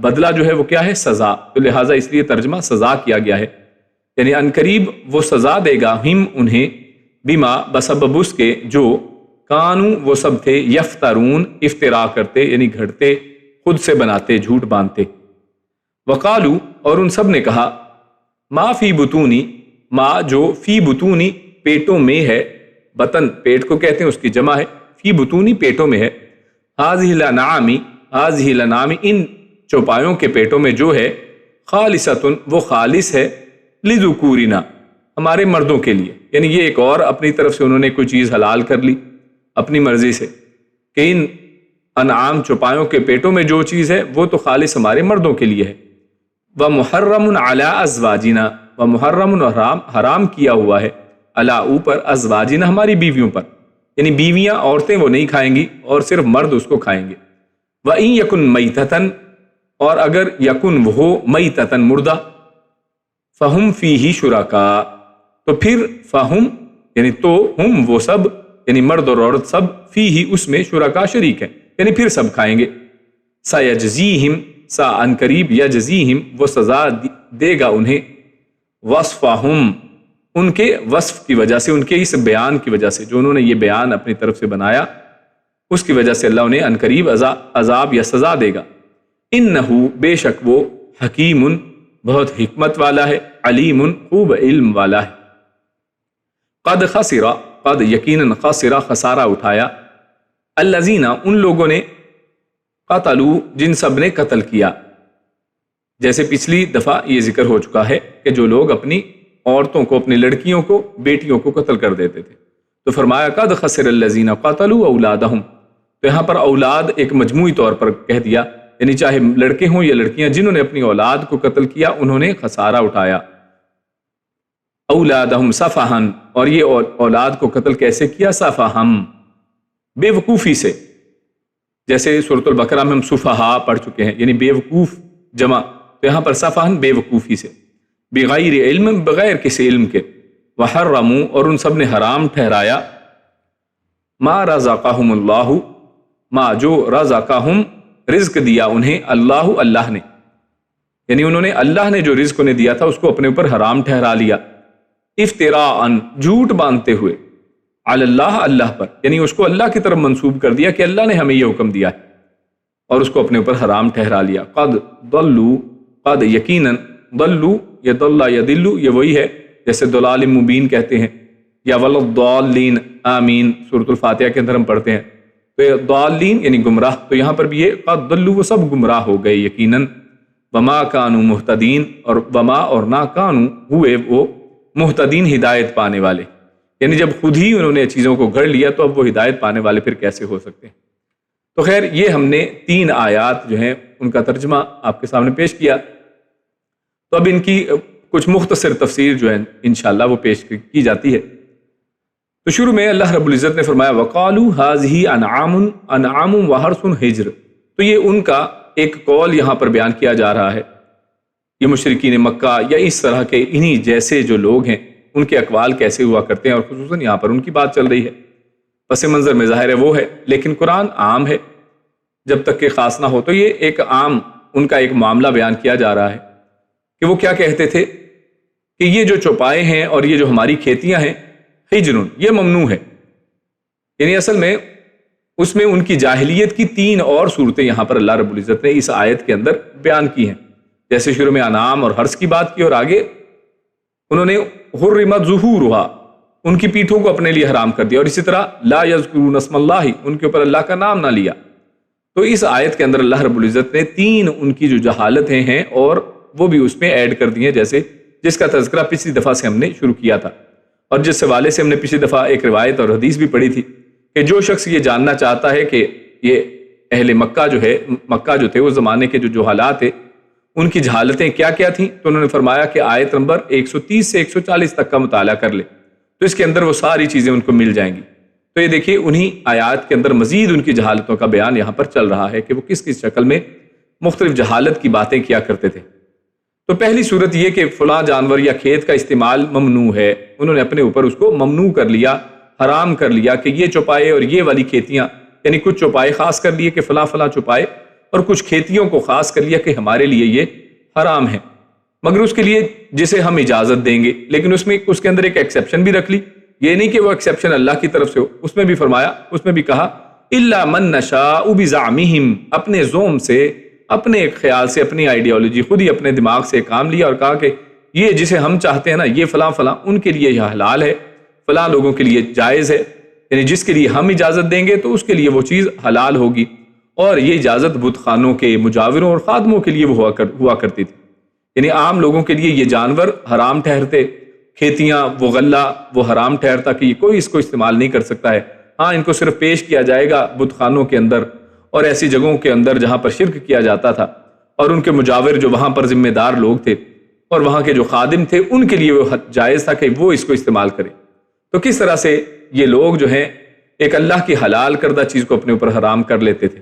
بدلہ جو ہے وہ کیا ہے؟ سزا، تو لہٰذا اس لیے ترجمہ سزا کیا گیا ہے، یعنی عنقریب وہ سزا دے گا ہم انہیں، بما بسبب اس کے جو کانو وہ سب تھے، یفترون افترا کرتے یعنی گھڑتے، خود سے بناتے، جھوٹ باندھتے۔ وقالو اور ان سب نے کہا، ما فی بطونی، ما جو فی بطونی پیٹوں میں ہے، بطن پیٹ کو کہتے ہیں، اس کی جمع ہے، فی بطونی پیٹوں میں ہے، ہذہ الانعام، ہذہ الانعام ان چوپایوں کے پیٹوں میں جو ہے، خالصۃ وہ خالص ہے، لذکورنا ہمارے مردوں کے لیے، یعنی یہ ایک اور اپنی طرف سے انہوں نے کوئی چیز حلال کر لی اپنی مرضی سے کہ ان انعام چوپایوں کے پیٹوں میں جو چیز ہے وہ تو خالص ہمارے مردوں کے لیے ہے۔ وَمُحَرَّمٌ عَلَىٰ أَزْوَاجِنَا وَمُحَرَّمٌ حرام کیا ہوا ہے، عَلَىٰ اوپر، أَزْوَاجِنَا ہماری بیویوں پر، یعنی بیویاں عورتیں وہ نہیں کھائیں گی اور صرف مرد اس کو کھائیں گے۔ وَإِن يَكُن مَيْتَةً اور اگر یکن وہ ہو میتتن مردہ، فہم فیہ شرکاء تو پھر فہم یعنی تو ہم وہ سب یعنی مرد اور عورت سب فیہ اس میں شرکاء شریک ہیں، یعنی پھر سب کھائیں گے۔ سیجزیہم سا ان قریب یجزیہم وہ سزا دے گا انہیں، وصفہم ان کے وصف کی وجہ سے، ان کے اس بیان کی وجہ سے جو انہوں نے یہ بیان اپنی طرف سے بنایا، اس کی وجہ سے اللہ انہیں ان قریب عذاب یا سزا دے گا۔ انہو بے شک وہ حکیم بہت حکمت والا ہے، علیم خوب علم والا ہے۔ قد خسرا قد یقیناً خسرا خسارہ اٹھایا، الذین ان لوگوں نے، قتلوا جن سب نے قتل کیا، جیسے پچھلی دفعہ یہ ذکر ہو چکا ہے کہ جو لوگ اپنی عورتوں کو، اپنی لڑکیوں کو، بیٹیوں کو قتل کر دیتے تھے، تو فرمایا قد خسر الذین قتلوا اولادہم، تو یہاں پر اولاد ایک مجموعی طور پر کہہ دیا، یعنی چاہے لڑکے ہوں یا لڑکیاں، جنہوں نے اپنی اولاد کو قتل کیا انہوں نے خسارہ اٹھایا۔ اولادہم صفحن اور یہ اولاد کو قتل کیسے کیا؟ صفحن بے وقوفی سے، جیسے سورۃ البقرہ میں ہم صفحاء پڑھ چکے ہیں، یعنی بے وقوف جمع، تو یہاں پر صفحن بے وقوفی سے، بغیر علم بغیر کسی علم کے، وحرموا اور ان سب نے حرام ٹھہرایا، ما رزقہم اللہ ما جو رزقہم رزق دیا انہیں، اللہ نے، یعنی انہوں نے اللہ نے جو رزق انہیں دیا تھا اس کو اپنے اوپر حرام ٹھہرا لیا، افتراء جھوٹ باندھتے ہوئے، علی اللہ پر، یعنی اس کو اللہ کی طرف منسوب کر دیا کہ اللہ نے ہمیں یہ حکم دیا ہے اور اس کو اپنے اوپر حرام ٹھہرا لیا۔ قد ضلوا قد یقیناً، ضلوا یا ضل یضل یہ وہی ہے جیسے ضلال مبین کہتے ہیں، یا ولضالین آمین سورۃ الفاتحہ کے اندر ہم پڑھتے ہیں، تو ضالین یعنی گمراہ، تو یہاں پر بھی یہ قد ضلوا وہ سب گمراہ ہو گئے یقیناً، وما کانوا مہتدین اور وما اور نہ کانوا ہوئے وہ مہتدین ہدایت پانے والے، یعنی جب خود ہی انہوں نے چیزوں کو گھڑ لیا تو اب وہ ہدایت پانے والے پھر کیسے ہو سکتے ہیں۔ تو خیر یہ ہم نے 3 آیات جو ہیں ان کا ترجمہ آپ کے سامنے پیش کیا، تو اب ان کی کچھ مختصر تفسیر جو ہے انشاءاللہ وہ پیش کی جاتی ہے۔ تو شروع میں اللہ رب العزت نے فرمایا وَقَالُوا هَٰذِهِ أَنْعَامٌ وَحَرْثٌ حِجْرٌ، تو یہ ان کا ایک قول یہاں پر بیان کیا جا رہا ہے، یہ مشرکین مکہ یا اس طرح کے انہی جیسے جو لوگ ہیں ان کے اقوال کیسے ہوا کرتے ہیں، اور خصوصاً یہاں پر ان کی بات چل رہی ہے، پس منظر میں ظاہر ہے وہ ہے، لیکن قرآن عام ہے جب تک کہ خاص نہ ہو، تو یہ ایک عام ان کا ایک معاملہ بیان کیا جا رہا ہے کہ وہ کیا کہتے تھے کہ یہ جو چوپائے ہیں اور یہ جو ہماری کھیتیاں ہیں، ہجرن یہ ممنوع ہے، یعنی اصل میں اس میں ان کی جاہلیت کی 3 اور صورتیں یہاں پر اللہ رب العزت نے اس آیت کے اندر بیان کی ہیں، جیسے شروع میں انعام اور حرث کی بات کی، اور آگے انہوں نے حرمت ظہورھا ان کی پیٹھوں کو اپنے لیے حرام کر دیا، اور اسی طرح لا یذکرون اسم اللہ ان کے اوپر اللہ کا نام نہ لیا۔ تو اس آیت کے اندر اللہ رب العزت نے 3 ان کی جو جہالتیں ہیں اور وہ بھی اس میں ایڈ کر دی ہیں، جیسے جس کا تذکرہ پچھلی دفعہ سے ہم نے شروع کیا تھا، اور جس حوالے سے ہم نے پچھلی دفعہ ایک روایت اور حدیث بھی پڑھی تھی کہ جو شخص یہ جاننا چاہتا ہے کہ یہ اہل مکہ جو ہے، مکہ جو تھے اس زمانے کے جو حالات تھے ان کی جہالتیں کیا کیا تھیں، تو انہوں نے فرمایا کہ آیت نمبر 130 سے 140 تک کا مطالعہ کر لے تو اس کے اندر وہ ساری چیزیں ان کو مل جائیں گی۔ تو یہ دیکھیے انہی آیات کے اندر مزید ان کی جہالتوں کا بیان یہاں پر چل رہا ہے کہ وہ کس کس شکل میں مختلف جہالت کی باتیں کیا کرتے تھے۔ تو پہلی صورت یہ کہ فلاں جانور یا کھیت کا استعمال ممنوع ہے، انہوں نے اپنے اوپر اس کو ممنوع کر لیا، حرام کر لیا کہ یہ چوپائے اور یہ والی کھیتیاں، یعنی کچھ چوپائے خاص کر لیے کہ فلاں فلاں چوپائے اور کچھ کھیتیوں کو خاص کر لیا کہ ہمارے لیے یہ حرام ہے، مگر اس کے لیے جسے ہم اجازت دیں گے، لیکن اس کے اندر ایک ایکسیپشن بھی رکھ لی، یہ نہیں کہ وہ ایکسیپشن اللہ کی طرف سے ہو، اس میں بھی فرمایا، اس میں بھی کہا الا من نشاء بزعمہم، اپنے زوم سے، اپنے خیال سے، اپنی آئیڈیالوجی، خود ہی اپنے دماغ سے کام لیا اور کہا کہ یہ جسے ہم چاہتے ہیں نا، یہ فلاں فلاں، ان کے لیے یہ حلال ہے، فلاں لوگوں کے لیے جائز ہے، یعنی جس کے لیے ہم اجازت دیں گے تو اس کے لیے وہ چیز حلال ہوگی، اور یہ اجازت بت خانوں کے مجاوروں اور خادموں کے لیے وہ ہوا کرتی تھی، یعنی عام لوگوں کے لیے یہ جانور حرام ٹھہرتے، کھیتیاں، وہ غلہ وہ حرام ٹھہرتا کہ کوئی اس کو استعمال نہیں کر سکتا ہے، ہاں ان کو صرف پیش کیا جائے گا بت خانوں کے اندر اور ایسی جگہوں کے اندر جہاں پر شرک کیا جاتا تھا، اور ان کے مجاور جو وہاں پر ذمہ دار لوگ تھے اور وہاں کے جو خادم تھے ان کے لیے وہ جائز تھا کہ وہ اس کو استعمال کریں۔ تو کس طرح سے یہ لوگ جو ہیں ایک اللہ کی حلال کردہ چیز کو اپنے اوپر حرام کر لیتے تھے۔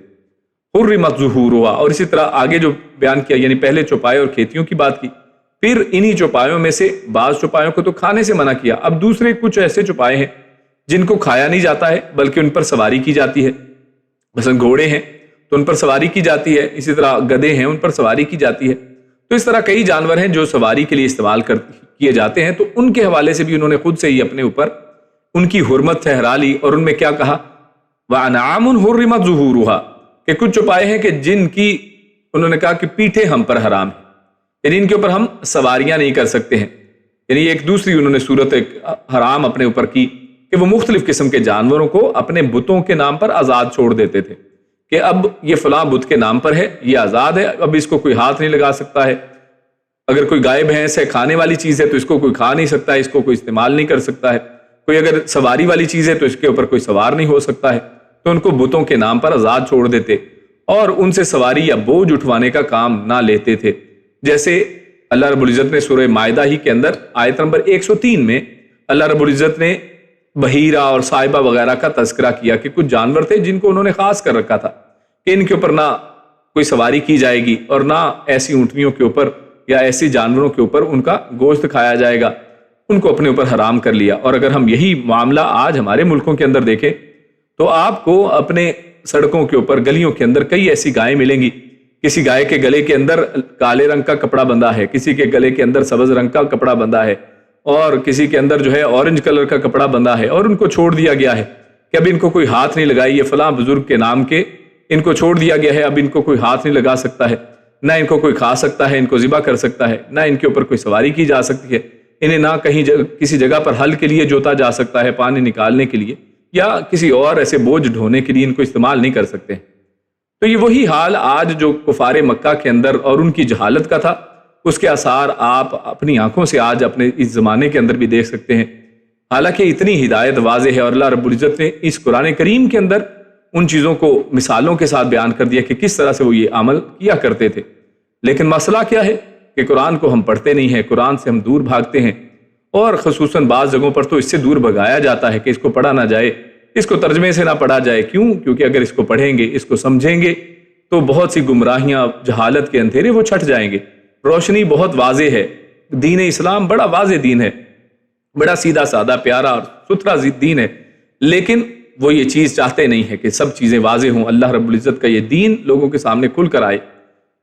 حرمت ظہورها، اور اسی طرح آگے جو بیان کیا، یعنی پہلے چوپائے اور کھیتیوں کی بات کی، پھر انہی چوپایوں میں سے بعض چوپایوں کو تو کھانے سے منع کیا، اب دوسرے کچھ ایسے چوپائے ہیں جن کو کھایا نہیں جاتا ہے بلکہ ان پر سواری کی جاتی ہے، مثلا گھوڑے ہیں تو ان پر سواری کی جاتی ہے، اسی طرح گدھے ہیں ان پر سواری کی جاتی ہے، تو اس طرح کئی جانور ہیں جو سواری کے لیے استعمال کیے جاتے ہیں، تو ان کے حوالے سے بھی انہوں نے خود سے ہی اپنے اوپر ان کی حرمت ٹھہرا لی، اور ان میں کیا کہا، وَأَنْعَامٌ حُرِّمَتْ ظُهُورُهَا، کہ کچھ چوپائے ہیں کہ جن کی انہوں نے کہا کہ پیٹھیں ہم پر حرام ہیں، یعنی ان کے اوپر ہم سواریاں نہیں کر سکتے ہیں، یعنی ایک دوسری انہوں نے صورت ایک حرام اپنے اوپر کی کہ وہ مختلف قسم کے جانوروں کو اپنے بتوں کے نام پر آزاد چھوڑ دیتے تھے کہ اب یہ فلاں بت کے نام پر ہے، یہ آزاد ہے، اب اس کو کوئی ہاتھ نہیں لگا سکتا ہے، اگر کوئی گائے بھینس ہے کھانے والی چیز ہے تو اس کو کوئی کھا نہیں سکتا ہے، اس کو کوئی استعمال نہیں کر سکتا ہے، کوئی اگر سواری والی چیز ہے تو اس کے اوپر کوئی سوار نہیں ہو سکتا ہے، تو ان کو بتوں کے نام پر آزاد چھوڑ دیتے اور ان سے سواری یا بوجھ اٹھوانے کا کام نہ لیتے تھے۔ جیسے اللہ رب العزت نے سورہ مائدہ ہی کے اندر آیت نمبر 103 میں اللہ رب العزت نے بحیرہ اور صائبہ وغیرہ کا تذکرہ کیا کہ کچھ جانور تھے جن کو انہوں نے خاص کر رکھا تھا کہ ان کے اوپر نہ کوئی سواری کی جائے گی اور نہ ایسی اونٹنیوں کے اوپر یا ایسی جانوروں کے اوپر ان کا گوشت کھایا جائے گا، ان کو اپنے اوپر حرام کر لیا۔ اور اگر ہم یہی معاملہ آج ہمارے ملکوں کے اندر دیکھیں تو آپ کو اپنے سڑکوں کے اوپر، گلیوں کے اندر کئی ایسی گائیں ملیں گی، کسی گائے کے گلے کے اندر کالے رنگ کا کپڑا بندھا ہے، کسی کے گلے کے اندر سبز رنگ کا کپڑا بندھا ہے، اور کسی کے اندر جو ہے اورنج کلر کا کپڑا بندھا ہے، اور ان کو چھوڑ دیا گیا ہے کہ اب ان کو کوئی ہاتھ نہیں لگائے، یہ فلاں بزرگ کے نام کے ان کو چھوڑ دیا گیا ہے، اب ان کو کوئی ہاتھ نہیں لگا سکتا ہے، نہ ان کو کوئی کھا سکتا ہے، ان کو ذبح کر سکتا ہے، نہ ان کے اوپر کوئی سواری کی جا سکتی ہے، انہیں نہ کہیں کسی جگہ پر حل کے لیے جوتا جا سکتا ہے، پانی نکالنے کے لیے یا کسی اور ایسے بوجھ ڈھونے کے لیے ان کو استعمال نہیں کر سکتے۔ تو یہ وہی حال آج جو کفار مکہ کے اندر اور ان کی جہالت کا تھا، اس کے آثار آپ اپنی آنکھوں سے آج اپنے اس زمانے کے اندر بھی دیکھ سکتے ہیں۔ حالانکہ اتنی ہدایت واضح ہے اور اللہ رب العزت نے اس قرآن کریم کے اندر ان چیزوں کو مثالوں کے ساتھ بیان کر دیا کہ کس طرح سے وہ یہ عمل کیا کرتے تھے، لیکن مسئلہ کیا ہے کہ قرآن کو ہم پڑھتے نہیں ہیں، قرآن سے ہم دور بھاگتے ہیں، اور خصوصاً بعض جگہوں پر تو اس سے دور بھگایا جاتا ہے کہ اس کو پڑھا نہ جائے، اس کو ترجمے سے نہ پڑھا جائے۔ کیوں؟ کیونکہ اگر اس کو پڑھیں گے، اس کو سمجھیں گے تو بہت سی گمراہیاں، جہالت کے اندھیرے وہ چھٹ جائیں گے۔ روشنی بہت واضح ہے، دین اسلام بڑا واضح دین ہے، بڑا سیدھا سادہ پیارا اور ستھرا دین ہے، لیکن وہ یہ چیز چاہتے نہیں ہے کہ سب چیزیں واضح ہوں، اللہ رب العزت کا یہ دین لوگوں کے سامنے کھل کر آئے۔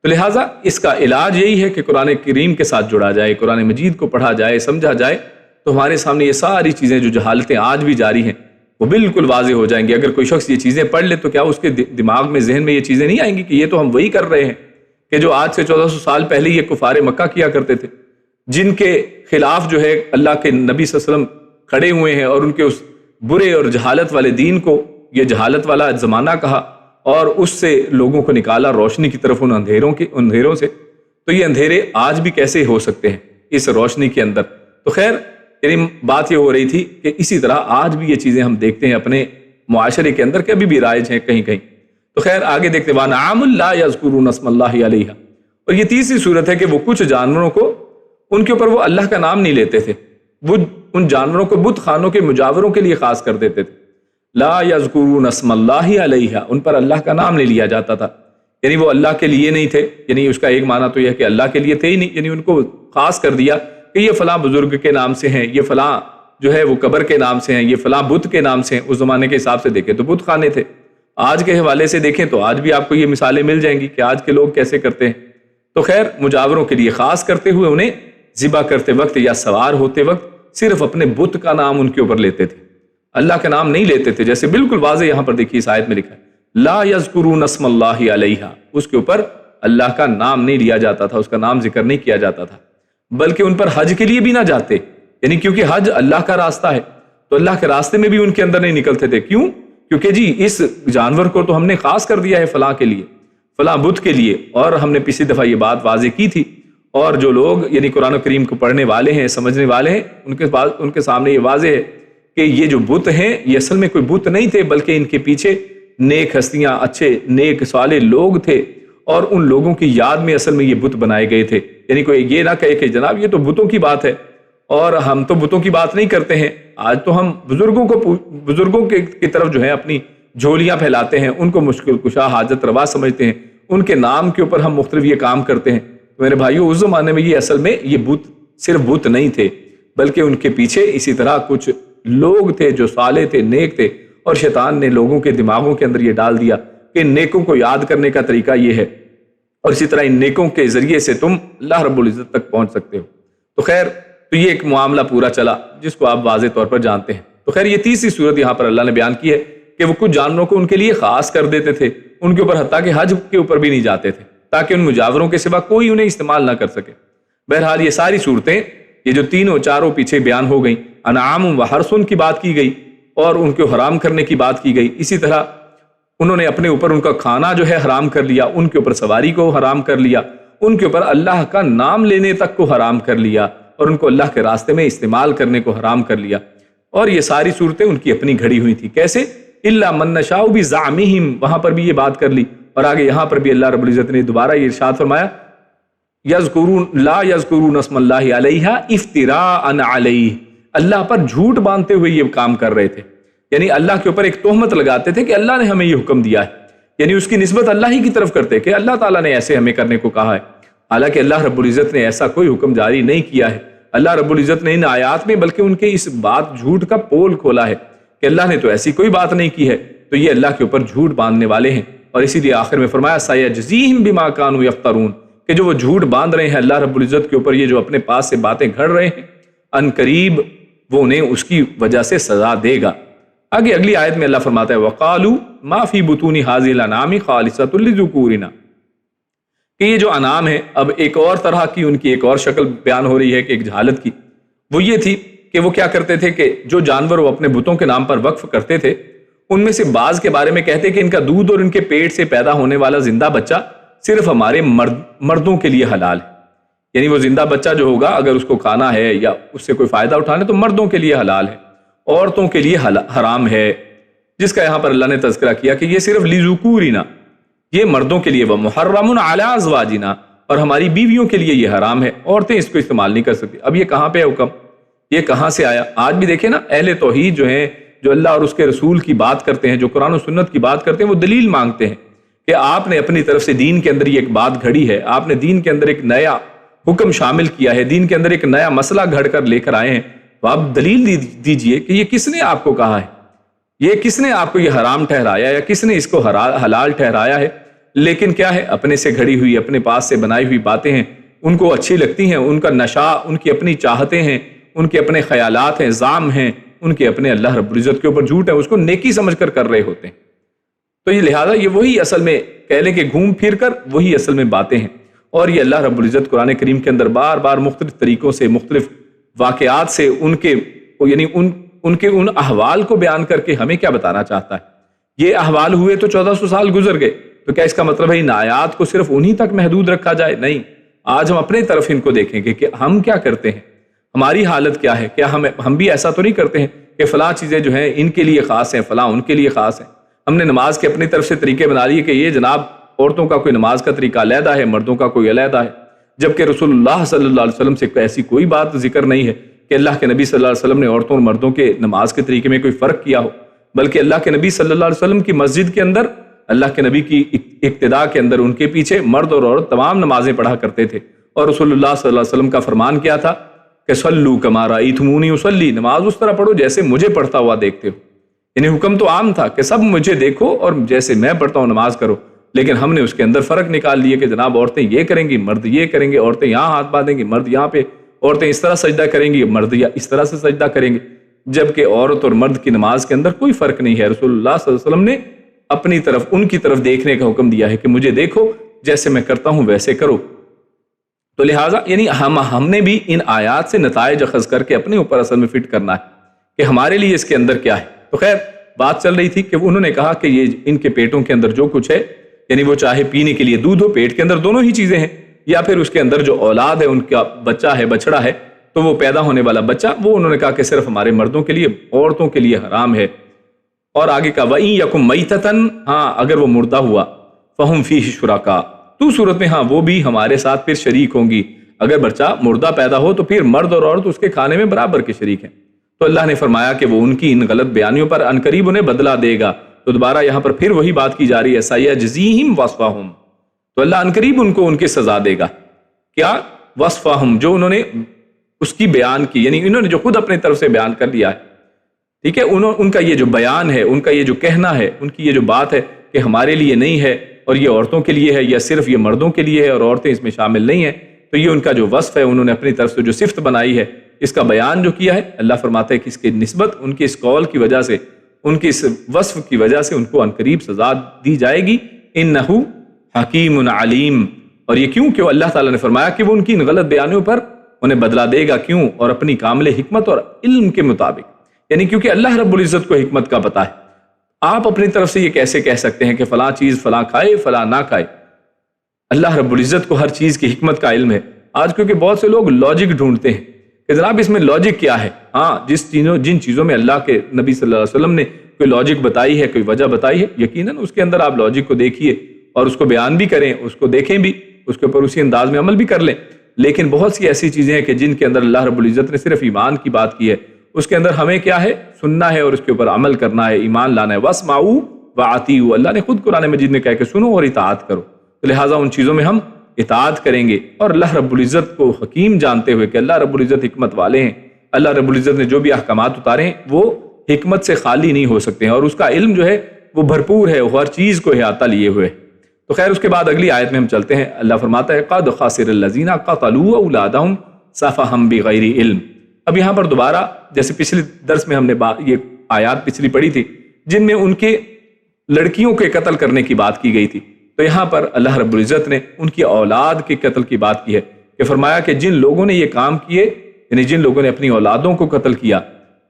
تو لہٰذا اس کا علاج یہی ہے کہ قرآن کریم کے ساتھ جڑا جائے، قرآن مجید کو پڑھا جائے، سمجھا جائے، تو ہمارے سامنے یہ ساری چیزیں جو جہالتیں آج بھی جاری ہیں وہ بالکل واضح ہو جائیں گی۔ اگر کوئی شخص یہ چیزیں پڑھ لے تو کیا اس کے دماغ میں، ذہن میں یہ چیزیں نہیں آئیں گی کہ یہ تو ہم وہی کر رہے ہیں کہ جو آج سے 1400 سال پہلے یہ کفار مکہ کیا کرتے تھے، جن کے خلاف جو ہے اللہ کے نبی صلی اللہ علیہ وسلم کھڑے ہوئے ہیں اور ان کے اس برے اور جہالت والے دین کو یہ جہالت والا زمانہ کہا اور اس سے لوگوں کو نکالا روشنی کی طرف، ان اندھیروں سے۔ تو یہ اندھیرے آج بھی کیسے ہو سکتے ہیں اس روشنی کے اندر؟ تو خیر یعنی بات یہ ہو رہی تھی کہ اسی طرح آج بھی یہ چیزیں ہم دیکھتے ہیں اپنے معاشرے کے اندر کہ ابھی بھی رائج ہیں کہیں کہیں۔ تو خیر آگے دیکھتے ہیں، وَأَنْعَامٌ لَا يَذْكُرُونَ اسْمَ اللَّهِ عَلَيْهَا، اور یہ تیسری صورت ہے کہ وہ کچھ جانوروں کو، ان کے اوپر وہ اللہ کا نام نہیں لیتے تھے، وہ ان جانوروں کو بت خانوں کے مجاوروں کے لیے خاص کر دیتے تھے۔ لا یذکرون اسم اللہ علیہا، ان پر اللہ کا نام نہیں لیا جاتا تھا، یعنی وہ اللہ کے لیے نہیں تھے، یعنی اس کا ایک معنی تو یہ ہے کہ اللہ کے لیے تھے ہی نہیں، یعنی ان کو خاص کر دیا کہ یہ فلاں بزرگ کے نام سے ہیں، یہ فلاں جو ہے وہ قبر کے نام سے ہیں، یہ فلاں بت کے نام سے ہیں۔ اس زمانے کے حساب سے دیکھیں تو بت خانے تھے، آج کے حوالے سے دیکھیں تو آج بھی آپ کو یہ مثالیں مل جائیں گی کہ آج کے لوگ کیسے کرتے ہیں۔ تو خیر، مجاوروں کے لیے خاص کرتے ہوئے انہیں ذبح کرتے وقت یا سوار ہوتے وقت صرف اپنے بت کا نام ان کے اوپر لیتے تھے، اللہ کا نام نہیں لیتے تھے، جیسے بالکل واضح یہاں پر دیکھیے اس آیت میں لکھا ہے لا یذکرون اسم اللہ علیہا، اس کے اوپر اللہ کا نام نہیں لیا جاتا تھا، اس کا نام ذکر نہیں کیا جاتا تھا، بلکہ ان پر حج کے لیے بھی نہ جاتے، یعنی کیونکہ حج اللہ کا راستہ ہے تو اللہ کے راستے میں بھی ان کے اندر نہیں نکلتے تھے۔ کیوں؟ کیونکہ جی اس جانور کو تو ہم نے خاص کر دیا ہے فلاں کے لیے، فلاں بت کے لیے، اور ہم نے پچھلی دفعہ یہ بات واضح کی تھی، اور جو لوگ یعنی قرآن کریم کو پڑھنے والے ہیں، سمجھنے والے ہیں، ان کے سامنے یہ واضح ہے کہ یہ جو بت ہیں یہ اصل میں کوئی بت نہیں تھے، بلکہ ان کے پیچھے نیک ہستیاں، اچھے نیک صالح لوگ تھے، اور ان لوگوں کی یاد میں اصل میں یہ بت بنائے گئے تھے۔ یعنی کوئی یہ نہ کہے کہ جناب یہ تو بتوں کی بات ہے اور ہم تو بتوں کی بات نہیں کرتے ہیں، آج تو ہم بزرگوں کی طرف جو ہے اپنی جھولیاں پھیلاتے ہیں، ان کو مشکل کشا حاجت روا سمجھتے ہیں، ان کے نام کے اوپر ہم مختلف یہ کام کرتے ہیں۔ تو میرے بھائیو، اس زمانے میں یہ اصل میں یہ بت صرف بت نہیں تھے، بلکہ ان کے پیچھے اسی طرح کچھ لوگ تھے جو صالح تھے، نیک تھے، اور شیطان نے لوگوں کے دماغوں کے اندر یہ ڈال دیا کہ نیکوں کو یاد کرنے کا طریقہ یہ ہے، اور اسی طرح ان نیکوں کے ذریعے سے تم اللہ رب العزت تک پہنچ سکتے ہو۔ تو خیر، تو یہ ایک معاملہ پورا چلا جس کو آپ واضح طور پر جانتے ہیں۔ تو خیر، یہ تیسری صورت یہاں پر اللہ نے بیان کی ہے کہ وہ کچھ جانوروں کو ان کے لیے خاص کر دیتے تھے، ان کے اوپر حتیٰ کہ حج کے اوپر بھی نہیں جاتے تھے، تاکہ ان مجاوروں کے سوا کوئی انہیں استعمال نہ کر سکے۔ بہرحال یہ ساری صورتیں، یہ جو تینوں چاروں پیچھے بیان ہو گئیں، انعام و حرث کی بات کی گئی اور ان کو حرام کرنے کی بات کی گئی، اسی طرح انہوں نے اپنے اوپر ان کا کھانا جو ہے حرام کر لیا، ان کے اوپر سواری کو حرام کر لیا، ان کے اوپر اللہ کا نام لینے تک کو حرام کر لیا، اور ان کو اللہ کے راستے میں استعمال کرنے کو حرام کر لیا۔ اور یہ ساری صورتیں ان کی اپنی گھڑی ہوئی تھی، کیسے؟ الا من نشاء بزعمہم، وہاں پر بھی یہ بات کر لی، اور آگے یہاں پر بھی اللہ رب العزت نے دوبارہ یہ ارشاد فرمایا لا یذکرون اسم اللہ علیہا افتراء علیہ، اللہ پر جھوٹ باندھتے ہوئے یہ کام کر رہے تھے، یعنی اللہ کے اوپر ایک تہمت لگاتے تھے کہ اللہ نے ہمیں یہ حکم دیا ہے، یعنی اس کی نسبت اللہ ہی کی طرف کرتے کہ اللہ تعالیٰ نے ایسے ہمیں کرنے کو کہا ہے، حالانکہ اللہ رب العزت نے ایسا کوئی حکم جاری نہیں کیا ہے۔ اللہ رب العزت نے ان آیات میں بلکہ ان کے اس بات جھوٹ کا پول کھولا ہے کہ اللہ نے تو ایسی کوئی بات نہیں کی ہے، تو یہ اللہ کے اوپر جھوٹ باندھنے والے ہیں، اور اسی لیے آخر میں فرمایا سیجزیہم بما کانوا یفترون، کہ جو وہ جھوٹ باندھ رہے ہیں اللہ رب العزت کے اوپر، یہ جو اپنے پاس سے باتیں گھڑ رہے ہیں، ان قریب وہ انہیں اس کی وجہ سے سزا دے گا۔ آگے اگلی آیت میں اللہ فرماتا ہے وَقَالُوا مَا فِي بُطُونِ هَٰذِهِ الْأَنْعَامِ خَالِصَةٌ لِذُكُورِنَا، کہ یہ جو انعام ہے، اب ایک اور طرح کی ان کی ایک اور شکل بیان ہو رہی ہے کہ ایک جہالت کی، وہ یہ تھی کہ وہ کیا کرتے تھے کہ جو جانور وہ اپنے بتوں کے نام پر وقف کرتے تھے، ان میں سے بعض کے بارے میں کہتے کہ ان کا دودھ اور ان کے پیٹ سے پیدا ہونے والا زندہ بچہ صرف ہمارے مردوں کے لیے حلال ہے، یعنی وہ زندہ بچہ جو ہوگا اگر اس کو کھانا ہے یا اس سے کوئی فائدہ اٹھانا ہے تو مردوں کے لیے حلال ہے، عورتوں کے لیے حرام ہے، جس کا یہاں پر اللہ نے تذکرہ کیا کہ یہ صرف لذکورنا، یہ مردوں کے لیے، وہ محرم علی ازواجنا، اور ہماری بیویوں کے لیے یہ حرام ہے، عورتیں اس کو استعمال نہیں کر سکتی۔ اب یہ کہاں پہ حکم، یہ کہاں سے آیا؟ آج بھی دیکھیں نا، اہل توحید جو ہیں، جو اللہ اور اس کے رسول کی بات کرتے ہیں، جو قرآن و سنت کی بات کرتے ہیں، وہ دلیل مانگتے ہیں کہ آپ نے اپنی طرف سے دین کے اندر یہ ایک بات گھڑی ہے، آپ نے دین کے اندر ایک نیا حکم شامل کیا ہے، دین کے اندر ایک نیا مسئلہ گھڑ کر لے کر آئے ہیں، تو آپ دلیل دیجئے کہ یہ کس نے آپ کو کہا ہے، یہ کس نے آپ کو یہ حرام ٹھہرایا یا کس نے اس کو حلال ٹھہرایا ہے؟ لیکن کیا ہے، اپنے سے گھڑی ہوئی، اپنے پاس سے بنائی ہوئی باتیں ہیں، ان کو اچھی لگتی ہیں، ان کا نشہ، ان کی اپنی چاہتے ہیں، ان کے اپنے خیالات ہیں، زعم ہیں، ان کے اپنے اللہ رب العزت کے اوپر جھوٹ ہے، اس کو نیکی سمجھ کر کر رہے ہوتے ہیں۔ تو یہ لہٰذا یہ وہی اصل میں کہہ لیں کہ گھوم پھر کر وہی اصل میں باتیں ہیں، اور یہ اللہ رب العزت قرآن کریم کے اندر بار بار مختلف طریقوں سے، مختلف واقعات سے ان کے یعنی ان کے ان احوال کو بیان کر کے ہمیں کیا بتانا چاہتا ہے۔ یہ احوال ہوئے تو 1400 سال گزر گئے، تو کیا اس کا مطلب ہے ان آیات کو صرف انہی تک محدود رکھا جائے؟ نہیں، آج ہم اپنے طرف ان کو دیکھیں گے کہ ہم کیا کرتے ہیں، ہماری حالت کیا ہے، کیا ہم بھی ایسا تو نہیں کرتے ہیں کہ فلاں چیزیں جو ہیں ان کے لیے خاص ہیں، فلاں ان کے لیے خاص ہیں۔ ہم نے نماز کے اپنی طرف سے طریقے بنا لیے کہ یہ جناب عورتوں کا کوئی نماز کا طریقہ علیحدہ ہے، مردوں کا کوئی علیحدہ ہے، جبکہ رسول اللہ صلی اللہ علیہ وسلم سے ایسی کوئی بات ذکر نہیں ہے کہ اللہ کے نبی صلی اللہ علیہ وسلم نے عورتوں اور مردوں کے نماز کے طریقے میں کوئی فرق کیا ہو، بلکہ اللہ کے نبی صلی اللہ علیہ وسلم کی مسجد کے اندر، اللہ کے نبی کی اقتداء کے اندر ان کے پیچھے مرد اور عورت تمام نمازیں پڑھا کرتے تھے، اور رسول اللہ صلی اللہ علیہ وسلم کا فرمان کیا تھا کہ صلو کما رأیتمونی اصلی، نماز اس طرح پڑھو جیسے مجھے پڑھتا ہوا دیکھتے ہو۔ یعنی حکم تو عام تھا کہ سب مجھے دیکھو اور جیسے میں پڑھتا ہوں نماز کرو، لیکن ہم نے اس کے اندر فرق نکال لیے کہ جناب عورتیں یہ کریں گی، مرد یہ کریں گے، عورتیں یہاں ہاتھ باندھیں گی، مرد یہاں پہ، عورتیں اس طرح سجدہ کریں گی، مرد اس طرح سے سجدہ کریں گے، جبکہ عورت اور مرد کی نماز کے اندر کوئی فرق نہیں ہے۔ رسول اللہ صلی اللہ علیہ وسلم نے اپنی طرف ان کی طرف دیکھنے کا حکم دیا ہے کہ مجھے دیکھو، جیسے میں کرتا ہوں ویسے کرو۔ تو لہٰذا یعنی ہم نے بھی ان آیات سے نتائج اخذ کر کے اپنے اوپر اصل میں فٹ کرنا ہے کہ ہمارے لیے اس کے اندر کیا ہے۔ تو خیر بات چل رہی تھی کہ انہوں نے کہا کہ یہ ان کے پیٹوں کے اندر جو کچھ ہے، یعنی وہ چاہے پینے کے لیے دودھ ہو، پیٹ کے اندر دونوں ہی چیزیں ہیں، یا پھر اس کے اندر جو اولاد ہے، ان کا بچہ ہے، بچڑا ہے، تو وہ پیدا ہونے والا بچہ، وہ انہوں نے کہا کہ صرف ہمارے مردوں کے لیے، عورتوں کے لیے حرام ہے۔ اور آگے کا وَإِن يَكُن مَيْتَةً، ہاں اگر وہ مردہ ہوا، فَهُمْ فِيهِ شُرَكَاء، تو صورت میں ہاں وہ بھی ہمارے ساتھ پھر شریک ہوں گی۔ اگر بچہ مردہ پیدا ہو تو پھر مرد اور عورت اس کے کھانے میں برابر کے شریک ہیں۔ تو اللہ نے فرمایا کہ وہ ان کی ان غلط بیانیوں پر عنقریب انہیں بدلہ دے گا۔ تو دوبارہ یہاں پر پھر وہی بات کی جا رہی ہے، سَيَجْزِيهِمْ وَصْفَهُمْ، تو اللہ عنقریب ان کو ان کی سزا دے گا۔ کیا؟ وصفہم، جو انہوں نے اس کی بیان کی، یعنی انہوں نے جو خود اپنے طرف سے بیان کر لیا ہے، ٹھیک ہے، ان کا یہ جو بیان ہے، ان کا یہ جو کہنا ہے، ان کی یہ جو بات ہے کہ ہمارے لیے نہیں ہے اور یہ عورتوں کے لیے ہے، یا صرف یہ مردوں کے لیے ہے اور عورتیں اس میں شامل نہیں ہیں، تو یہ ان کا جو وصف ہے، انہوں نے اپنی طرف سے جو صفت بنائی ہے، اس کا بیان جو کیا ہے، اللہ فرماتا ہے کہ اس کی نسبت ان کے اس قول کی وجہ سے، ان کے اس وصف کی وجہ سے ان کو عنقریب سزا دی جائے گی۔ انہ حکیم علیم، اور یہ کیوں کہ اللہ تعالیٰ نے فرمایا کہ وہ ان کی ان غلط بیانیوں پر انہیں بدلہ دے گا، کیوں؟ اور اپنی کامل حکمت اور علم کے مطابق، یعنی کیونکہ اللہ رب العزت کو حکمت کا پتہ ہے۔ آپ اپنی طرف سے یہ کیسے کہہ سکتے ہیں کہ فلاں چیز فلاں کھائے فلاں نہ کھائے؟ اللہ رب العزت کو ہر چیز کی حکمت کا علم ہے۔ آج کیونکہ بہت سے لوگ لاجک ڈھونڈتے ہیں کہ جناب اس میں لاجک کیا ہے۔ ہاں، جن چیزوں میں اللہ کے نبی صلی اللہ علیہ وسلم نے کوئی لاجک بتائی ہے، کوئی وجہ بتائی ہے، یقیناً اس کے اندر آپ لاجک کو دیکھیے اور اس کو بیان بھی کریں، اس کو دیکھیں بھی، اس کے اوپر اسی انداز میں عمل بھی کر لیں۔ لیکن بہت سی ایسی چیزیں ہیں کہ جن کے اندر اللہ رب العزت نے صرف ایمان کی بات کی ہے، اس کے اندر ہمیں کیا ہے؟ سننا ہے اور اس کے اوپر عمل کرنا ہے، ایمان لانا ہے۔ وَاسْمَعُوا وَأَطِیعُوا، اللہ نے خود قرآن مجید میں کہا کہ سنو اور اطاعت کرو۔ تو لہٰذا ان چیزوں میں ہم اطاعت کریں گے، اور اللہ رب العزت کو حکیم جانتے ہوئے کہ اللہ رب العزت حکمت والے ہیں، اللہ رب العزت نے جو بھی احکامات اتارے ہیں وہ حکمت سے خالی نہیں ہو سکتے ہیں، اور اس کا علم جو ہے وہ بھرپور ہے، وہ ہر چیز کو احاطہ لیے ہوئے۔ تو خیر اس کے بعد اگلی آیت میں ہم چلتے ہیں۔ اللہ فرماتا ہے قَدْ خَسِرَ الَّذِينَ قَتَلُوا أَوْلَادَهُمْ سَفَهًا بِغَيْرِ علم۔ اب یہاں پر دوبارہ جیسے پچھلے درس میں ہم نے یہ آیات پچھلی پڑھی تھی جن میں ان کے لڑکیوں کے قتل کرنے کی بات کی گئی تھی، تو یہاں پر اللہ رب العزت نے ان کی اولاد کے قتل کی بات کی ہے کہ فرمایا کہ جن لوگوں نے یہ کام کیے، یعنی جن لوگوں نے اپنی اولادوں کو قتل کیا،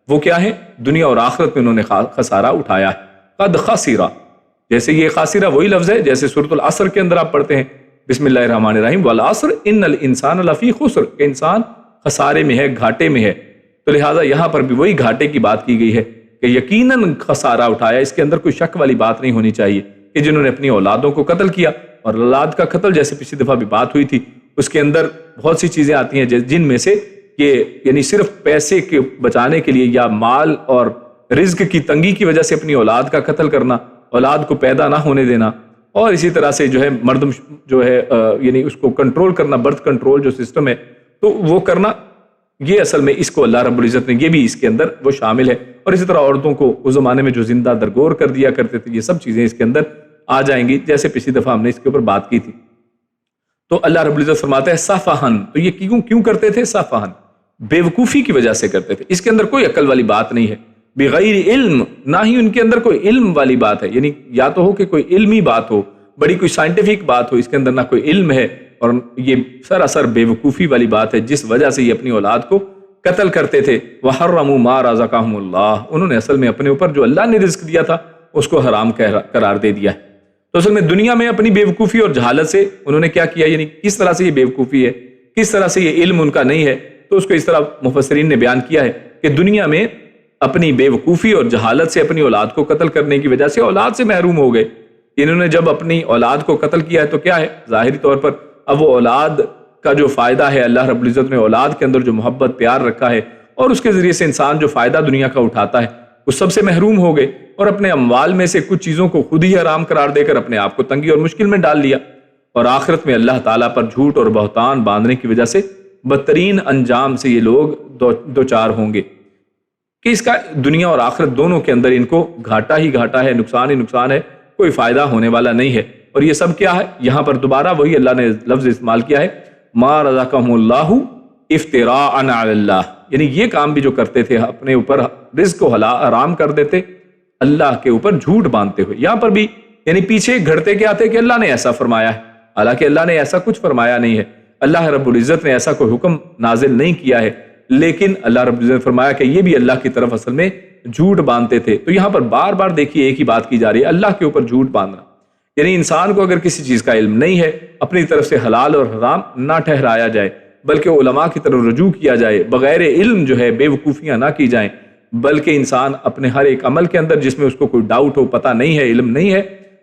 وہ کیا ہے؟ دنیا اور آخرت میں انہوں نے خسارہ اٹھایا ہے۔ قد خسرہ، جیسے یہ خاسرہ وہی لفظ ہے جیسے سورۃ العصر کے اندر آپ پڑھتے ہیں بسم اللہ الرحمن الرحیم والعصر ان الانسان لفی خسر، کہ انسان خسارے میں ہے، گھاٹے میں ہے۔ تو لہٰذا یہاں پر بھی وہی گھاٹے کی بات کی گئی ہے کہ یقیناً خسارہ اٹھایا، اس کے اندر کوئی شک والی بات نہیں ہونی چاہیے کہ جنہوں نے اپنی اولادوں کو قتل کیا۔ اور اولاد کا قتل جیسے پچھلی دفعہ بھی بات ہوئی تھی، اس کے اندر بہت سی چیزیں آتی ہیں جن میں سے کہ یعنی صرف پیسے کے بچانے کے لیے یا مال اور رزق کی تنگی کی وجہ سے اپنی اولاد کا قتل کرنا، اولاد کو پیدا نہ ہونے دینا، اور اسی طرح سے جو ہے مردم جو ہے یعنی اس کو کنٹرول کرنا، برتھ کنٹرول جو سسٹم ہے تو وہ کرنا، یہ اصل میں اس کو اللہ رب العزت نے یہ بھی اس کے اندر وہ شامل ہے۔ اور اسی طرح عورتوں کو اس زمانے میں جو زندہ درگور کر دیا کرتے تھے، یہ سب چیزیں اس کے اندر آ جائیں گی جیسے پچھلی دفعہ ہم نے اس کے اوپر بات کی تھی۔ تو اللہ رب العزت فرماتا ہے سفہن، تو یہ کیوں کرتے تھے؟ سفہن، بے وقوفی کی وجہ سے کرتے تھے، اس کے اندر کوئی عقل والی بات نہیں ہے۔ بغیر علم، نہ ہی ان کے اندر کوئی علم والی بات ہے، یعنی یا تو ہو کہ کوئی علمی بات ہو، بڑی کوئی سائنٹیفک بات ہو، اس کے اندر نہ کوئی علم ہے، اور یہ سراسر بے وقوفی والی بات ہے جس وجہ سے یہ اپنی اولاد کو قتل کرتے تھے۔ وَحَرَّمُوا مَا رَزَقَهُمُ اللَّهُ، انہوں نے اصل میں اپنے اوپر جو اللہ نے رزق دیا تھا اس کو حرام قرار دے دیا ہے۔ تو اصل میں دنیا میں اپنی بے وقوفی اور جہالت سے انہوں نے کیا کیا، یعنی کس طرح سے یہ بے وقوفی ہے، کس طرح سے یہ علم ان کا نہیں ہے، تو اس کو اس طرح مفسرین نے بیان کیا ہے کہ دنیا میں اپنی بے وقوفی اور جہالت سے اپنی اولاد کو قتل کرنے کی وجہ سے اولاد سے محروم ہو گئے۔ انہوں نے جب اپنی اولاد کو قتل کیا ہے تو کیا ہے، ظاہری طور پر اب وہ اولاد کا جو فائدہ ہے، اللہ رب العزت نے اولاد کے اندر جو محبت پیار رکھا ہے اور اس کے ذریعے سے انسان جو فائدہ دنیا کا اٹھاتا ہے، اس سب سے محروم ہو گئے، اور اپنے اموال میں سے کچھ چیزوں کو خود ہی حرام قرار دے کر اپنے آپ کو تنگی اور مشکل میں ڈال لیا، اور آخرت میں اللہ تعالیٰ پر جھوٹ اور بہتان باندھنے کی وجہ سے بدترین انجام سے یہ لوگ دوچار ہوں گے۔ کہ اس کا دنیا اور آخرت دونوں کے اندر ان کو گھاٹا ہی گھاٹا ہے، نقصان ہی نقصان ہے، کوئی فائدہ ہونے والا نہیں ہے۔ اور یہ سب کیا ہے؟ یہاں پر دوبارہ وہی اللہ نے لفظ استعمال کیا ہے، ما رزقهم اللہ افتراء علی اللہ، یعنی یہ کام بھی جو کرتے تھے اپنے اوپر رزق کو حرام کر دیتے اللہ کے اوپر جھوٹ باندھتے ہوئے۔ یہاں پر بھی یعنی پیچھے گھڑتے کیا تھے کہ اللہ نے ایسا فرمایا ہے، حالانکہ اللہ نے ایسا کچھ فرمایا نہیں ہے، اللہ رب العزت نے ایسا کوئی حکم نازل نہیں کیا ہے، لیکن اللہ رب العزت نے فرمایا کہ یہ بھی اللہ کی طرف اصل میں جھوٹ باندھتے تھے۔ تو یہاں پر بار بار دیکھیے ایک ہی بات کی جا رہی ہے، اللہ کے اوپر جھوٹ باندھنا، یعنی انسان کو اگر کسی چیز کا علم نہیں ہے اپنی طرف سے حلال اور حرام نہ ٹھہرایا جائے، بلکہ علماء کی طرف رجوع کیا جائے، بغیر علم جو ہے بے وقوفیاں نہ کی جائیں، بلکہ انسان اپنے ہر ایک عمل کے اندر جس میں اس کو کوئی ڈاؤٹ ہو، پتہ نہیں ہے، علم نہیں ہے،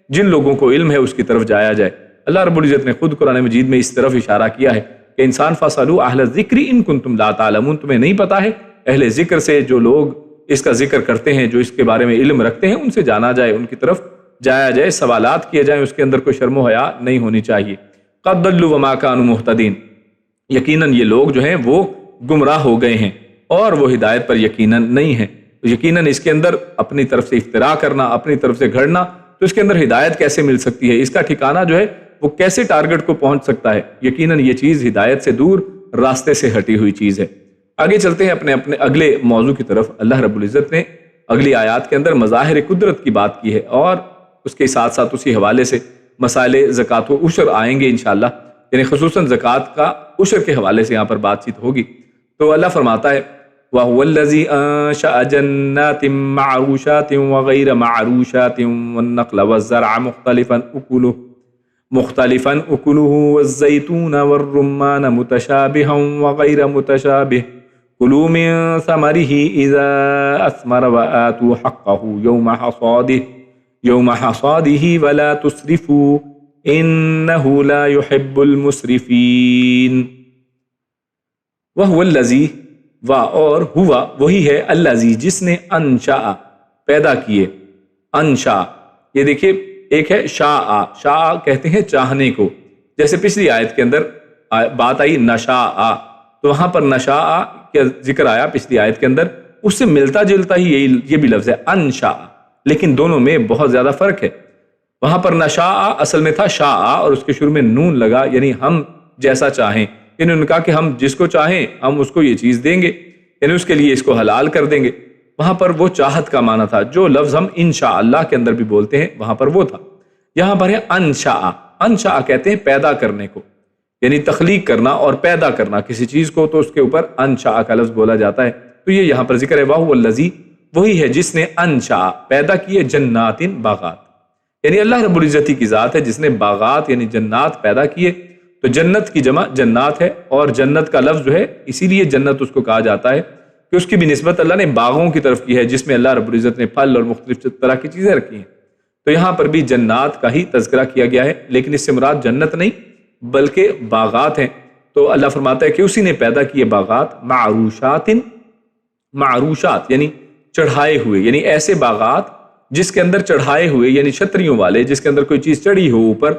جن لوگوں کو علم ہے اس کی طرف جایا جائے۔ اللہ رب العزت نے خود قرآن مجید میں اس طرف اشارہ کیا ہے کہ انسان فَاسْأَلُوا أَهْلَ الذِّكْرِ إِن كُنتُمْ لَا تَعْلَمُونَ، تمہیں نہیں پتا ہے، اہل ذکر سے جو لوگ اس کا ذکر کرتے ہیں، جو اس کے بارے میں علم رکھتے ہیں، ان سے جانا جائے، ان کی طرف جایا جائے، سوالات کیے جائیں، اس کے اندر کوئی شرم و حیا نہیں ہونی چاہیے۔ قَدْ ضَلُّوا وَمَا كَانُوا مُهْتَدِينَ، یقیناً یہ لوگ جو ہیں وہ گمراہ ہو گئے ہیں اور وہ ہدایت پر یقیناً نہیں ہیں۔ یقیناً اس کے اندر اپنی طرف سے افتراء کرنا، اپنی طرف سے گھڑنا، تو اس کے اندر ہدایت کیسے مل سکتی ہے؟ اس کا ٹھکانہ جو ہے وہ کیسے ٹارگٹ کو پہنچ سکتا ہے؟ یقیناً یہ چیز ہدایت سے دور، راستے سے ہٹی ہوئی چیز ہے۔ آگے چلتے ہیں اپنے اگلے موضوع کی طرف۔ اللہ رب العزت نے اگلی آیات کے اندر مظاہر قدرت کی بات کی ہے، اور اس کے ساتھ ساتھ اسی حوالے سے مسائل زکوٰۃ و عشر آئیں گے انشاءاللہ، یعنی خصوصاً زکوٰۃ کا عشر کے حوالے سے یہاں پر بات چیت ہوگی۔ تو اللہ فرماتا ہے وَهُوَ الَّذِي أَنشَأَ جَنَّاتٍ مَّعْرُوشَاتٍ وَغَيْرَ مَعْرُوشَاتٍ وَالنَّخْلَ وَالزَّرْعَ مُخْتَلِفًا أُكُلُهُ وَالزَّيْتُونَ وَالرُّمَّانَ مُتَشَابِهًا وَغَيْرَ مُتَشَابِهٍ كُلُوا مِن ثَمَرِهِ إِذَا أَثْمَرَ وَآتُوا حَقَّهُ يَوْمَ حَصَادِهِ وَلَا تُسْرِفُوا إِنَّهُ لَا يُحِبُّ الْمُسْرِفِينَ۔ وَهُوَ الَّذِي، اور ہوا وہی ہے، الذی جس نے، انشاء پیدا کیے، انشاء، یہ دیکھیے ایک ہے شاء، شاء کہتے ہیں چاہنے کو، جیسے پچھلی آیت کے اندر بات آئی نشاء، تو وہاں پر نشاء کا ذکر آیا پچھلی آیت کے اندر، اس سے ملتا جلتا ہی یہ بھی لفظ ہے انشاء، لیکن دونوں میں بہت زیادہ فرق ہے۔ وہاں پر نشاء اصل میں تھا شاء، اور اس کے شروع میں نون لگا، یعنی ہم جیسا چاہیں، انہوں نے کہا کہ ہم جس کو چاہیں ہم اس کو یہ چیز دیں گے، یعنی اس کے لیے اس کو حلال کر دیں گے۔ وہاں پر وہ چاہت کا معنی تھا، جو لفظ ہم انشاء اللہ کے اندر بھی بولتے ہیں وہاں پر وہ تھا۔ یہاں پر ہے انشاء، انشاء کہتے ہیں پیدا کرنے کو، یعنی تخلیق کرنا اور پیدا کرنا کسی چیز کو، تو اس کے اوپر انشاء کا لفظ بولا جاتا ہے۔ تو یہ یہاں پر ذکر ہے وَهُوَ الَّذِي، وہی ہے جس نے انشاء پیدا کیے، جنات باغات، یعنی اللہ رب العزت کی ذات ہے جس نے باغات یعنی جنات پیدا کیے۔ تو جنت کی جمع جنات ہے، اور جنت کا لفظ جو ہے اسی لیے جنت اس کو کہا جاتا ہے کہ اس کی بھی نسبت اللہ نے باغوں کی طرف کی ہے، جس میں اللہ رب العزت نے پھل اور مختلف طرح کی چیزیں رکھی ہیں۔ تو یہاں پر بھی جنات کا ہی تذکرہ کیا گیا ہے، لیکن اس سے مراد جنت نہیں بلکہ باغات ہیں۔ تو اللہ فرماتا ہے کہ اسی نے پیدا کیے باغات، معروشات، معروشات یعنی چڑھائے ہوئے، یعنی ایسے باغات جس کے اندر چڑھائے ہوئے، یعنی چھتریوں والے، جس کے اندر کوئی چیز چڑھی ہو اوپر،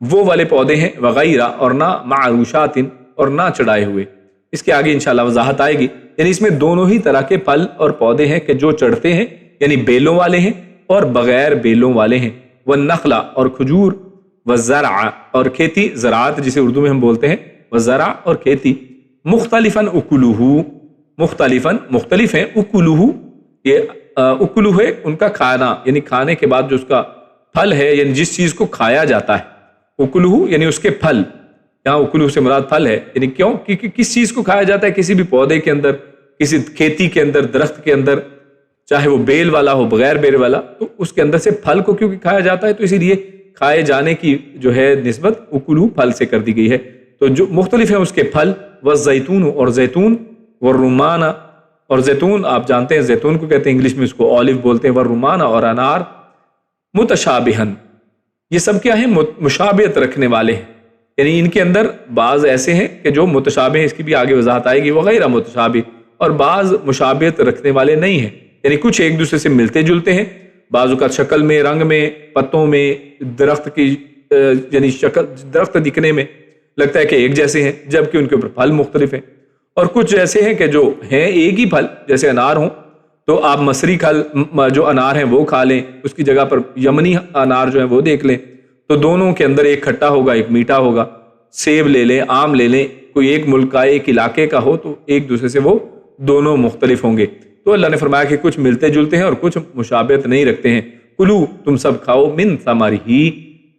وہ والے پودے ہیں، وغیرہ، اور نہ معروشات، اور نہ چڑھائے ہوئے۔ اس کے آگے انشاءاللہ وضاحت آئے گی، یعنی اس میں دونوں ہی طرح کے پھل اور پودے ہیں کہ جو چڑھتے ہیں، یعنی بیلوں والے ہیں اور بغیر بیلوں والے ہیں، والنخل، اور کھجور، والزرع، اور کھیتی، زراعت جسے اردو میں ہم بولتے ہیں، والزرع، اور کھیتی، مختلفاً اکلوہ، مختلفاً مختلف ہیں، اکلوہ، یہ اکلو ہے ان کا کھانا، یعنی کھانے کے بعد جو اس کا پھل ہے، یعنی جس چیز کو کھایا جاتا ہے، اکلوہ یعنی اس کے پھل، یہاں اکلوہ سے مراد پھل ہے، یعنی کیوں؟ کیونکہ کس چیز کو کھایا جاتا ہے؟ کسی بھی پودے کے اندر، کسی کھیتی کے اندر، درخت کے اندر، چاہے وہ بیل والا ہو بغیر بیل والا، تو اس کے اندر سے پھل کو کیونکہ کھایا جاتا ہے، تو اسی لیے کھائے جانے کی جو ہے نسبت اکلوہ پھل سے کر دی گئی ہے۔ تو جو مختلف ہیں اس کے پھل، والزیتون، اور زیتون، والرمان، اور زیتون آپ جانتے ہیں زیتون کو کہتے ہیں، انگلش میں اس کو اولیو بولتے ہیں، والرمان، اور انار، متشابہن، یہ سب کیا ہیں؟ مشابہت رکھنے والے ہیں، یعنی ان کے اندر بعض ایسے ہیں کہ جو متشابہ ہیں، اس کی بھی آگے وضاحت آئے گی، وغیرہ متشابہ، اور بعض مشابہت رکھنے والے نہیں ہیں، یعنی کچھ ایک دوسرے سے ملتے جلتے ہیں، بعض اوقات شکل میں، رنگ میں، پتوں میں، درخت کی یعنی شکل، درخت دکھنے میں لگتا ہے کہ ایک جیسے ہیں، جبکہ ان کے اوپر پھل مختلف ہیں، اور کچھ ایسے ہیں کہ جو ہیں ایک ہی پھل، جیسے انار ہوں تو آپ مصری جو انار ہیں وہ کھا لیں، اس کی جگہ پر یمنی انار جو ہیں وہ دیکھ لیں، تو دونوں کے اندر ایک کھٹا ہوگا ایک میٹھا ہوگا۔ سیب لے لیں، آم لے لیں، کوئی ایک ملک کا ایک علاقے کا ہو تو ایک دوسرے سے وہ دونوں مختلف ہوں گے۔ تو اللہ نے فرمایا کہ کچھ ملتے جلتے ہیں اور کچھ مشابہت نہیں رکھتے ہیں۔ کلو، تم سب کھاؤ، من ثمرہ،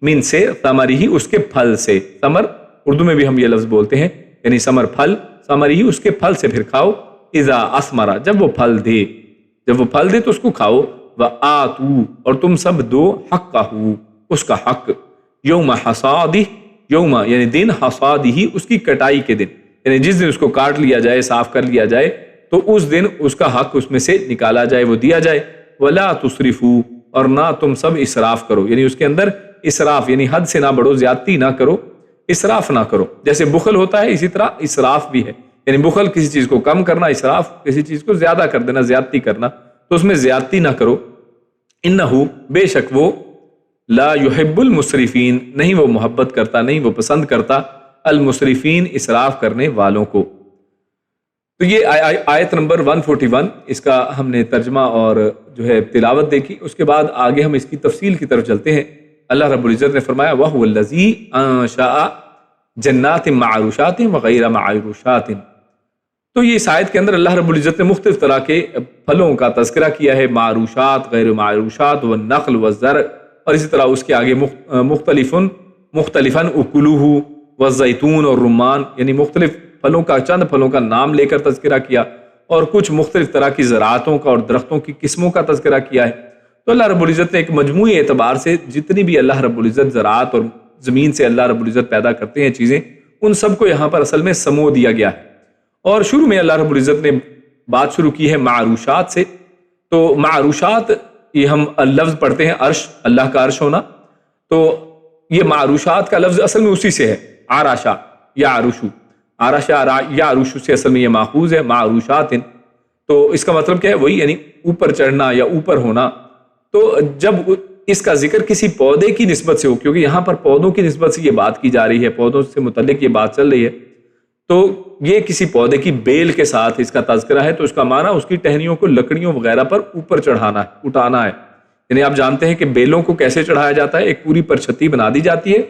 من سے، ثمرہ اس کے پھل سے۔ ثمر اردو میں بھی ہم یہ لفظ بولتے ہیں، یعنی ثمر پھل، ثمرہ اس کے پھل سے پھر کھاؤ، اذا اثمر جب وہ پھل دے، جب وہ پھل دے تو اس کو کھاؤ، وآتوا اور تم سب دو حقہ اس کا حق، یوم حصادہ، یوم یعنی دن، حصادہ اس کی کٹائی کے دن، یعنی جس دن اس کو کاٹ لیا جائے، صاف کر لیا جائے تو اس دن اس کا حق اس میں سے نکالا جائے، وہ دیا جائے۔ ولا تسرفوا اور نہ تم سب اسراف کرو، یعنی اس کے اندر اسراف یعنی حد سے نہ بڑھو، زیادتی نہ کرو، اسراف نہ کرو۔ جیسے بخل ہوتا ہے اسی طرح اسراف بھی ہے، یعنی بخل کسی چیز کو کم کرنا، اسراف کسی چیز کو زیادہ کر دینا، زیادتی کرنا، تو اس میں زیادتی نہ کرو۔ انہو بے شک وہ، لا یحب المسرفین نہیں وہ محبت کرتا، نہیں وہ پسند کرتا، المسرفین اسراف کرنے والوں کو۔ تو یہ آیت نمبر 141 اس کا ہم نے ترجمہ اور جو ہے تلاوت دیکھی۔ اس کے بعد آگے ہم اس کی تفصیل کی طرف چلتے ہیں۔ اللہ رب العزت نے فرمایا وَهُوَ الَّذِي أَنشَأَ جَنَّاتٍ مَعْرُوشَاتٍ وَغَيْرَ مَعْرُوشَاتٍ۔ تو یہ اس آیت کے اندر اللہ رب العزت نے مختلف طرح کے پھلوں کا تذکرہ کیا ہے، معروشات، غیر معروشات، والنخل والزرع، اور اسی طرح اس کے آگے مختلفاً اکلوہ والزیتون اور رمان، یعنی مختلف پھلوں کا، چند پھلوں کا نام لے کر تذکرہ کیا، اور کچھ مختلف طرح کی زراعتوں کا اور درختوں کی قسموں کا تذکرہ کیا ہے۔ تو اللہ رب العزت نے ایک مجموعی اعتبار سے جتنی بھی اللہ رب العزت زراعت اور زمین سے اللہ رب العزت پیدا کرتے ہیں چیزیں، ان سب کو یہاں پر اصل میں سمو دیا گیا ہے۔ اور شروع میں اللہ رب العزت نے بات شروع کی ہے معروشات سے۔ تو معروشات یہ ہم لفظ پڑھتے ہیں عرش، اللہ کا عرش ہونا، تو یہ معروشات کا لفظ اصل میں اسی سے ہے، عرشا یا عروشو، عرشا یا عروشو سے اصل میں یہ ماخوذ ہے، معروشات۔ تو اس کا مطلب کیا ہے؟ وہی یعنی اوپر چڑھنا یا اوپر ہونا۔ تو جب اس کا ذکر کسی پودے کی نسبت سے ہو، کیونکہ یہاں پر پودوں کی نسبت سے یہ بات کی جا رہی ہے، پودوں سے متعلق یہ بات چل رہی ہے، تو یہ کسی پودے کی بیل کے ساتھ اس کا تذکرہ ہے، تو اس کا معنی اس کی ٹہنیوں کو لکڑیوں وغیرہ پر اوپر چڑھانا ہے، اٹھانا ہے۔ یعنی آپ جانتے ہیں کہ بیلوں کو کیسے چڑھایا جاتا ہے، ایک پوری پرچھتی بنا دی جاتی ہے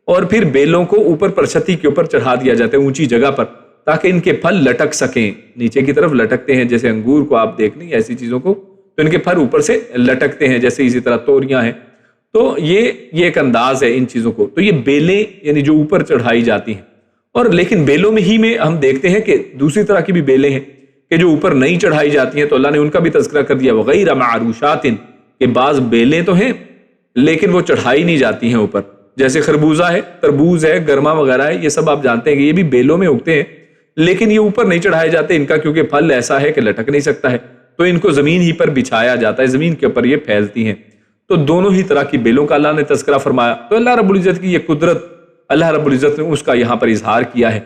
اور پھر بیلوں کو اوپر پرچھتی کے اوپر چڑھا دیا جاتا ہے اونچی جگہ پر، تاکہ ان کے پھل لٹک سکیں، نیچے کی طرف لٹکتے ہیں، جیسے انگور کو آپ دیکھ لیں ایسی چیزوں کو، تو ان کے پھل اوپر سے لٹکتے ہیں، جیسے اسی طرح توریاں ہیں۔ تو یہ ایک انداز ہے ان چیزوں کو۔ تو یہ بیلیں یعنی جو اوپر چڑھائی جاتی ہیں، اور لیکن بیلوں میں ہی میں ہم دیکھتے ہیں کہ دوسری طرح کی بھی بیلیں ہیں کہ جو اوپر نہیں چڑھائی جاتی ہیں، تو اللہ نے ان کا بھی تذکرہ کر دیا وغیرہ معروشات، کہ بعض بیلیں تو ہیں لیکن وہ چڑھائی نہیں جاتی ہیں اوپر، جیسے خربوزہ ہے، تربوز ہے، گرما وغیرہ ہے، یہ سب آپ جانتے ہیں کہ یہ بھی بیلوں میں اگتے ہیں لیکن یہ اوپر نہیں چڑھائے جاتے، ان کا کیونکہ پھل ایسا ہے کہ لٹک نہیں سکتا ہے، تو ان کو زمین ہی پر بچھایا جاتا ہے، زمین کے اوپر یہ پھیلتی ہیں۔ تو دونوں ہی طرح کی بیلوں کا اللہ نے تذکرہ فرمایا۔ تو اللہ رب العزت کی یہ قدرت اللہ رب العزت نے اس کا یہاں پر اظہار کیا ہے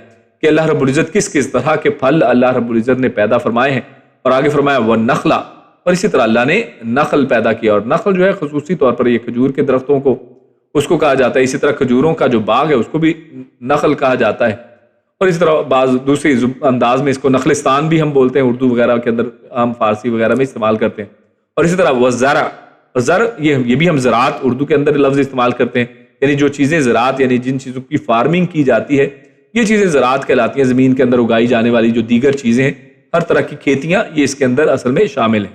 کہ اللہ رب العزت کس کس طرح کے پھل اللہ رب العزت نے پیدا فرمائے ہیں، اور آگے فرمایا وَالنَّخْلَ، اور اسی طرح اللہ نے نخل پیدا کیا، اور نخل جو ہے خصوصی طور پر یہ کھجور کے درختوں کو اس کو کہا جاتا ہے، اسی طرح کھجوروں کا جو باغ ہے اس کو بھی نخل کہا جاتا ہے، اور اسی طرح بعض دوسری انداز میں اس کو نخلستان بھی ہم بولتے ہیں، اردو وغیرہ کے اندر عام فارسی وغیرہ میں استعمال کرتے ہیں۔ اور اسی طرح وَالزَّرْعَ، زر یہ بھی ہم زراعت اردو کے اندر لفظ استعمال کرتے ہیں، یعنی جو چیزیں زراعت یعنی جن چیزوں کی فارمنگ کی جاتی ہے یہ چیزیں زراعت کہلاتی ہیں، زمین کے اندر اگائی جانے والی جو دیگر چیزیں ہیں، ہر طرح کی کھیتیاں یہ اس کے اندر اصل میں شامل ہیں۔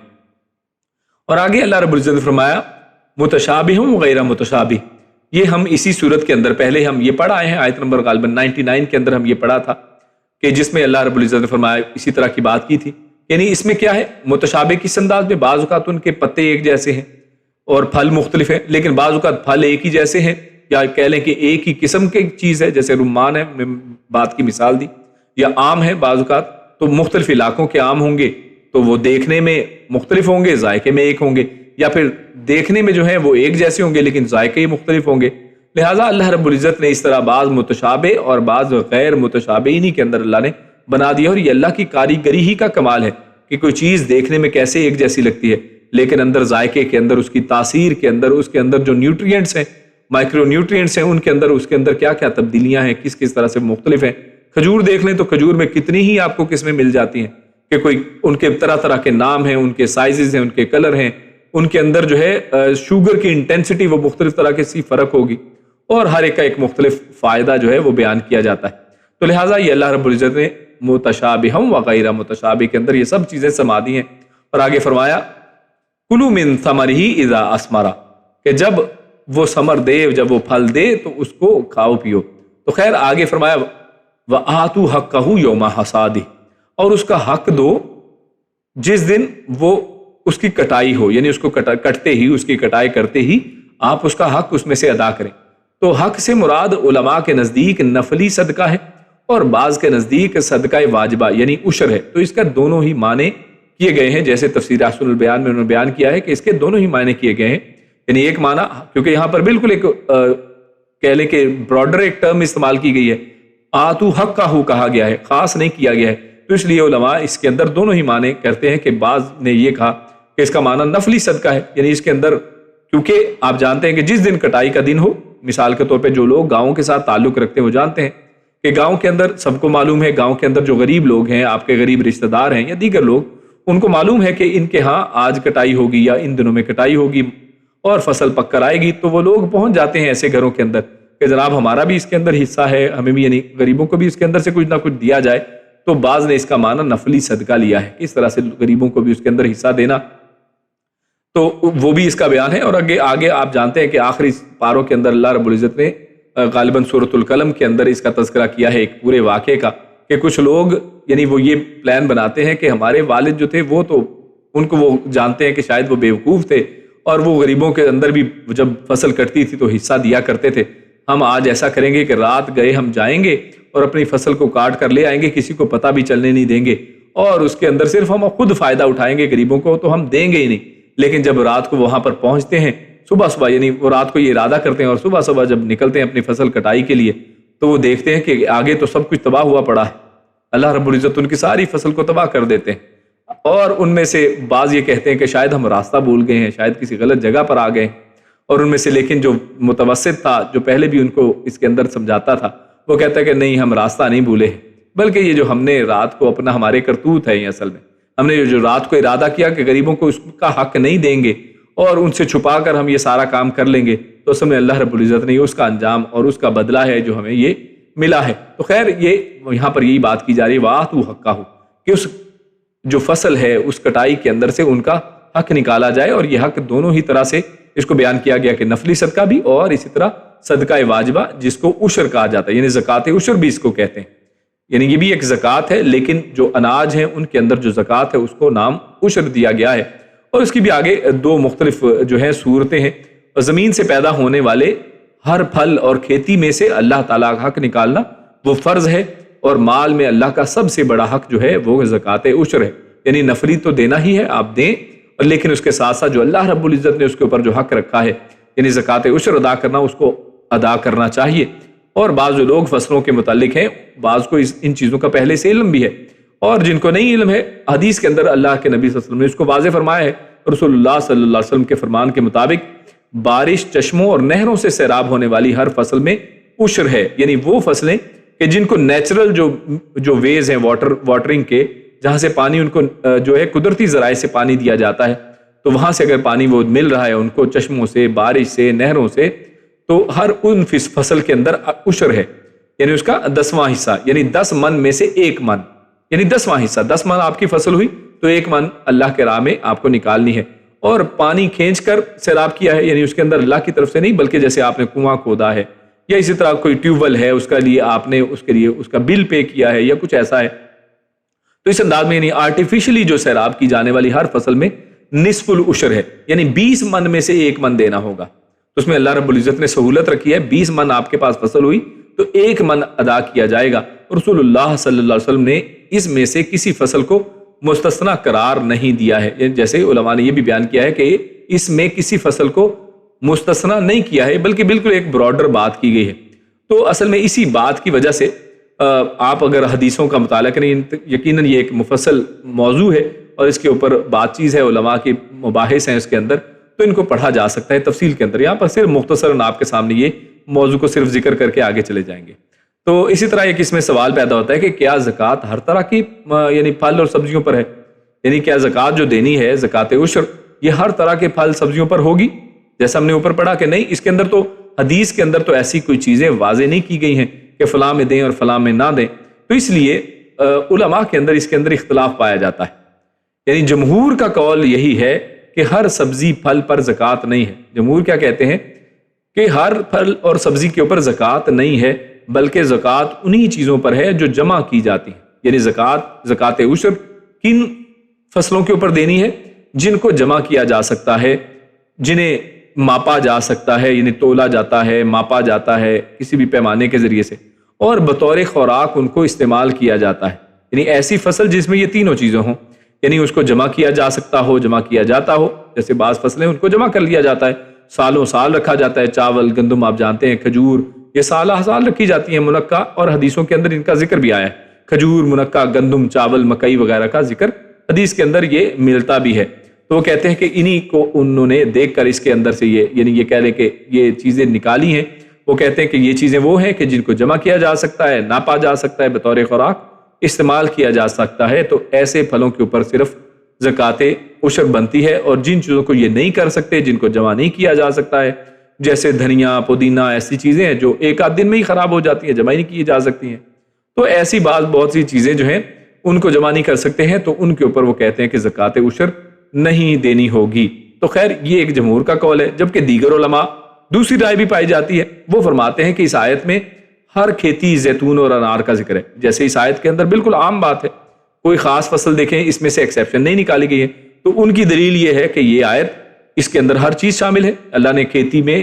اور آگے اللہ رب العزت نے فرمایا متشابہ وغیرہ متشابہ، یہ ہم اسی صورت کے اندر پہلے ہم یہ پڑھ آئے ہیں، آیت نمبر غالباً 99 کے اندر ہم یہ پڑھا تھا کہ جس میں اللہ رب العزت نے فرمایا اسی طرح کی بات کی تھی، یعنی اس میں کیا ہے متشابہ کس انداز میں، بعض اوقات ان کے پتے ایک جیسے ہیں اور پھل مختلف ہیں، لیکن بعض اوقات پھل ایک ہی جیسے ہیں، یا کہہ لیں کہ ایک ہی قسم کی چیز ہے، جیسے رمان ہے، میں بات کی مثال دی، یا آم ہے، بعض اوقات تو مختلف علاقوں کے آم ہوں گے تو وہ دیکھنے میں مختلف ہوں گے، ذائقے میں ایک ہوں گے، یا پھر دیکھنے میں جو ہے وہ ایک جیسے ہوں گے لیکن ذائقے ہی مختلف ہوں گے۔ لہٰذا اللہ رب العزت نے اس طرح بعض متشابہ اور بعض غیر متشابہ انہی کے اندر اللہ نے بنا دیا، اور یہ اللہ کی کاریگری ہی کا کمال ہے کہ کوئی چیز دیکھنے میں کیسے ایک جیسی لگتی ہے لیکن اندر ذائقے کے اندر، اس کی تاثیر کے اندر، اس کے اندر جو نیوٹرینٹس ہیں، مائکرو نیوٹرینٹس ہیں، ان کے اندر اس کے اندر کیا کیا تبدیلیاں ہیں، کس کس طرح سے مختلف ہیں۔ کھجور دیکھ لیں تو کھجور میں کتنی ہی آپ کو قسمیں مل جاتی ہیں کہ کوئی ان کے طرح طرح کے نام ہیں، ان کے سائزز ہیں، ان کے کلر ہیں، ان کے اندر جو ہے شوگر کی انٹینسٹی وہ مختلف طرح کی فرق ہوگی، اور ہر ایک کا ایک مختلف فائدہ جو ہے وہ بیان کیا جاتا ہے۔ تو لہٰذا یہ اللہ رب العزت نے متشابہم و غیر متشابہ کے اندر یہ سب چیزیں سما دی ہیں، اور آگے فرمایا کلوا من ثمرہ اذا اثمر، کہ جب وہ ثمر دے، جب وہ پھل دے تو اس کو کھاؤ پیو۔ تو خیر آگے فرمایا وآتوا حقہ یوم حصادہ، اور اس کا حق دو جس دن وہ اس کی کٹائی ہو، یعنی اس کو کٹتے ہی، اس کی کٹائی کرتے ہی آپ اس کا حق اس میں سے ادا کریں۔ تو حق سے مراد علماء کے نزدیک نفلی صدقہ ہے، اور بعض کے نزدیک صدقہ واجبہ یعنی عشر ہے۔ تو اس کا دونوں ہی معنی کیے گئے ہیں، جیسے تفسیر احسن البیان میں انہوں نے بیان کیا ہے کہ اس کے دونوں ہی معنی کیے گئے ہیں۔ یعنی ایک معنی، کیونکہ یہاں پر بالکل ایک کہہ لیں کہ براڈر ایک ٹرم استعمال کی گئی ہے، آتو حق کا کہا گیا ہے، خاص نہیں کیا گیا ہے، تو اس لیے علماء اس کے اندر دونوں ہی معنی کرتے ہیں کہ بعض نے یہ کہا کہ اس کا معنی نفلی صدقہ ہے، یعنی اس کے اندر کیونکہ آپ جانتے ہیں کہ جس دن کٹائی کا دن ہو، مثال کے طور پہ جو لوگ گاؤں کے ساتھ تعلق رکھتے ہیں وہ جانتے ہیں کہ گاؤں کے اندر سب کو معلوم ہے، گاؤں کے اندر جو غریب لوگ ہیں، آپ کے غریب رشتہ دار ہیں یا دیگر لوگ، ان کو معلوم ہے کہ ان کے ہاں آج کٹائی ہوگی یا ان دنوں میں کٹائی ہوگی اور فصل پک کر آئے گی، تو وہ لوگ پہنچ جاتے ہیں ایسے گھروں کے اندر کہ جناب ہمارا بھی اس کے اندر حصہ ہے، ہمیں بھی یعنی غریبوں کو بھی اس کے اندر سے کچھ نہ کچھ دیا جائے۔ تو بعض نے اس کا معنی نفلی صدقہ لیا ہے، اس طرح سے غریبوں کو بھی اس کے اندر حصہ دینا، تو وہ بھی اس کا بیان ہے۔ اور آگے آپ جانتے ہیں کہ آخری پاروں کے اندر اللہ رب العزت نے غالباً سورۃ القلم کے اندر اس کا تذکرہ کیا ہے ایک پورے واقعے کا، کہ کچھ لوگ یعنی وہ یہ پلان بناتے ہیں کہ ہمارے والد جو تھے وہ تو ان کو وہ جانتے ہیں کہ شاید وہ بیوقوف تھے، اور وہ غریبوں کے اندر بھی جب فصل کٹتی تھی تو حصہ دیا کرتے تھے، ہم آج ایسا کریں گے کہ رات گئے ہم جائیں گے اور اپنی فصل کو کاٹ کر لے آئیں گے، کسی کو پتہ بھی چلنے نہیں دیں گے، اور اس کے اندر صرف ہم خود فائدہ اٹھائیں گے، غریبوں کو تو ہم دیں گے ہی نہیں۔ لیکن جب رات کو وہاں پر پہنچتے ہیں، صبح یعنی وہ رات کو یہ ارادہ کرتے ہیں، اور صبح جب نکلتے ہیں اپنی فصل کٹائی کے لیے تو وہ دیکھتے ہیں کہ آگے تو سب کچھ تباہ ہوا پڑا ہے، اللہ رب العزت ان کی ساری فصل کو تباہ کر دیتے ہیں، اور ان میں سے بعض یہ کہتے ہیں کہ شاید ہم راستہ بھول گئے ہیں، شاید کسی غلط جگہ پر آ گئے ہیں، اور ان میں سے لیکن جو متوسط تھا، جو پہلے بھی ان کو اس کے اندر سمجھاتا تھا، وہ کہتا ہے کہ نہیں، ہم راستہ نہیں بھولے ہیں، بلکہ یہ جو ہم نے رات کو اپنا ہمارے کرتوت ہے، یہ اصل میں ہم نے جو رات کو ارادہ کیا کہ غریبوں کو اس کا حق نہیں دیں گے اور ان سے چھپا کر ہم یہ سارا کام کر لیں گے، تو اصل میں اللہ رب العزت نے اس کا انجام اور اس کا بدلہ ہے جو ہمیں یہ ملا ہے۔ تو خیر یہ یہاں پر یہی بات کی جا رہی ہے وَآتُوا حَقَّهُ، کہ اس جو فصل ہے اس کٹائی کے اندر سے ان کا حق نکالا جائے، اور یہ حق دونوں ہی طرح سے اس کو بیان کیا گیا کہ نفلی صدقہ بھی اور اسی طرح صدقہ واجبہ جس کو عشر کہا جاتا ہے، یعنی زکوٰۃ عشر بھی اس کو کہتے ہیں، یعنی یہ بھی ایک زکوٰۃ ہے، لیکن جو اناج ہیں ان کے اندر جو زکوٰۃ ہے اس کو نام عشر دیا گیا ہے۔ اور اس کی بھی آگے دو مختلف جو ہیں صورتیں ہیں، زمین سے پیدا ہونے والے ہر پھل اور کھیتی میں سے اللہ تعالیٰ کا حق نکالنا وہ فرض ہے، اور مال میں اللہ کا سب سے بڑا حق جو ہے وہ زکوٰۃ عشر ہے، یعنی نفلی تو دینا ہی ہے، آپ دیں، لیکن اس کے ساتھ ساتھ جو اللہ رب العزت نے اس کے اوپر جو حق رکھا ہے یعنی زکوٰۃ عشر ادا کرنا، اس کو ادا کرنا چاہیے۔ اور بعض جو لوگ فصلوں کے متعلق ہیں، بعض کو ان چیزوں کا پہلے سے علم بھی ہے، اور جن کو نہیں علم ہے، حدیث کے اندر اللہ کے نبی صلی اللہ علیہ وسلم نے اس کو واضح فرمایا ہے، رسول اللہ صلی اللہ علیہ وسلم کے فرمان کے مطابق بارش، چشموں اور نہروں سے سیراب ہونے والی ہر فصل میں عشر ہے، یعنی وہ فصلیں کہ جن کو نیچرل جو ویز ہیں واٹرنگ کے، جہاں سے پانی ان کو جو ہے قدرتی ذرائع سے پانی دیا جاتا ہے، تو وہاں سے اگر پانی وہ مل رہا ہے ان کو چشموں سے، بارش سے، نہروں سے، تو ہر ان فصل کے اندر عشر ہے، یعنی اس کا 10واں حصہ، یعنی 10 من میں سے 1 من، یعنی 10واں حصہ، 10 من آپ کی فصل ہوئی تو 1 من اللہ کے راہ میں آپ کو نکالنی ہے۔ اور پانی کھینچ کر سیراب کیا ہے، یعنی اس کے اندر اللہ کی طرف سے نہیں، بلکہ جیسے آپ نے کنواں کھودا ہے یا اسی طرح کوئی ٹیوب ویل ہے، اس کا لیے آپ نے اس کے لیے اس کا بل پے کیا ہے یا کچھ ایسا ہے، تو اس انداز میں یعنی آرٹیفیشلی جو سیراب کی جانے والی ہر فصل میں نصف العشر ہے، یعنی 20 من میں سے 1 من دینا ہوگا۔ تو اس میں اللہ رب العزت نے سہولت رکھی ہے، 20 من آپ کے پاس فصل ہوئی تو 1 من ادا کیا جائے گا۔ رسول اللہ صلی اللہ علیہ وسلم نے اس میں سے کسی فصل کو مستثنا قرار نہیں دیا ہے، جیسے علماء نے یہ بھی بیان کیا ہے کہ اس میں کسی فصل کو مستثنا نہیں کیا ہے، بلکہ بالکل ایک براڈر بات کی گئی ہے۔ تو اصل میں اسی بات کی وجہ سے آپ اگر حدیثوں کا مطالعہ کریں، یقیناً یہ ایک مفصل موضوع ہے اور اس کے اوپر بات چیز ہے، علماء کے مباحث ہیں اس کے اندر، تو ان کو پڑھا جا سکتا ہے تفصیل کے اندر۔ یہاں پر صرف مختصراً آپ کے سامنے یہ موضوع کو صرف ذکر کر کے آگے چلے جائیں گے۔ تو اسی طرح ایک اس میں سوال پیدا ہوتا ہے کہ کیا زکوٰۃ ہر طرح کی یعنی پھل اور سبزیوں پر ہے؟ یعنی کیا زکوٰۃ جو دینی ہے، زکوٰۃ عشر، یہ ہر طرح کے پھل سبزیوں پر ہوگی؟ جیسا ہم نے اوپر پڑھا کہ نہیں، اس کے اندر تو حدیث کے اندر تو ایسی کوئی چیزیں واضح نہیں کی گئی ہیں کہ فلاں میں دیں اور فلاں میں نہ دیں. تو اس لیے علماء کے اندر اس کے اندر اختلاف پایا جاتا ہے. یعنی جمہور کا قول یہی ہے کہ ہر سبزی پھل پر زکوٰۃ نہیں ہے. جمہور کیا کہتے ہیں کہ ہر پھل اور سبزی کے اوپر زکوٰۃ نہیں ہے، بلکہ زکوٰۃ انہی چیزوں پر ہے جو جمع کی جاتی ہیں. یعنی زکوٰۃ عشر کن فصلوں کے اوپر دینی ہے؟ جن کو جمع کیا جا سکتا ہے، جنہیں ماپا جا سکتا ہے، یعنی تولا جاتا ہے، ماپا جاتا ہے کسی بھی پیمانے کے ذریعے سے، اور بطور خوراک ان کو استعمال کیا جاتا ہے. یعنی ایسی فصل جس میں یہ تینوں چیزیں ہوں، یعنی اس کو جمع کیا جا سکتا ہو، جمع کیا جاتا ہو. جیسے بعض فصلیں ان کو جمع کر لیا جاتا ہے، سالوں سال رکھا جاتا ہے. چاول، گندم آپ جانتے ہیں، کھجور، یہ سالہ سال رکھی جاتی ہیں. منقع، اور حدیثوں کے اندر ان کا ذکر بھی آیا ہے. کھجور، منقع، گندم، چاول، مکئی وغیرہ کا ذکر حدیث کے اندر یہ ملتا بھی ہے. تو وہ کہتے ہیں کہ انہی کو انہوں نے دیکھ کر اس کے اندر سے یعنی یہ کہہ لیں کہ یہ چیزیں نکالی ہیں. وہ کہتے ہیں کہ یہ چیزیں وہ ہیں کہ جن کو جمع کیا جا سکتا ہے، ناپا جا سکتا ہے، بطور خوراک استعمال کیا جا سکتا ہے. تو ایسے پھلوں کے اوپر صرف زکوٰۃ عشر بنتی ہے. اور جن چیزوں کو یہ نہیں کر سکتے، جن کو جمع نہیں کیا جا سکتا ہے، جیسے دھنیا، پودینہ، ایسی چیزیں ہیں جو ایک آدھ دن میں ہی خراب ہو جاتی ہیں، جمع ہی نہیں کی جا سکتی ہیں، تو ایسی بہت سی چیزیں جو ہیں ان کو جمع نہیں کر سکتے ہیں، تو ان کے اوپر وہ کہتے ہیں کہ زکوٰۃ عشر نہیں دینی ہوگی. تو خیر یہ ایک جمہور کا قول ہے. جبکہ دیگر علماء دوسری رائے بھی پائی جاتی ہے. وہ فرماتے ہیں کہ اس آیت میں ہر کھیتی، زیتون اور انار کا ذکر ہے. جیسے اس آیت کے اندر بالکل عام بات ہے، کوئی خاص فصل دیکھیں اس میں سے ایکسیپشن نہیں نکالی گئی ہے. تو ان کی دلیل یہ ہے کہ یہ آیت اس کے اندر ہر چیز شامل ہے. اللہ نے کھیتی میں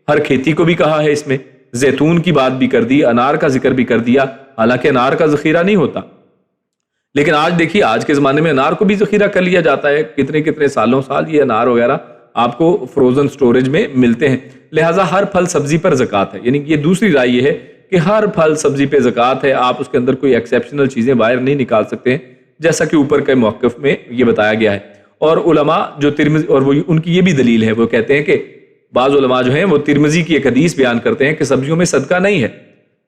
ہر کھیتی کو بھی کہا ہے، اس میں زیتون کی بات بھی کر دی، انار کا ذکر بھی کر دیا. حالانکہ انار کا ذخیرہ نہیں ہوتا، لیکن آج دیکھیے آج کے زمانے میں انار کو بھی ذخیرہ کر لیا جاتا ہے. کتنے سالوں سال یہ انار وغیرہ آپ کو فروزن سٹوریج میں ملتے ہیں. لہٰذا ہر پھل سبزی پر زکوٰۃ ہے. یعنی یہ دوسری رائے یہ ہے کہ ہر پھل سبزی پہ زکوٰۃ ہے. آپ اس کے اندر کوئی ایکسیپشنل چیزیں باہر نہیں نکال سکتے ہیں، جیسا کہ اوپر کے موقف میں یہ بتایا گیا ہے. اور علماء جو ترمذی، اور وہ ان کی یہ بھی دلیل ہے، وہ کہتے ہیں کہ بعض علماء جو ہیں وہ ترمذی کی ایک حدیث بیان کرتے ہیں کہ سبزیوں میں صدقہ نہیں ہے،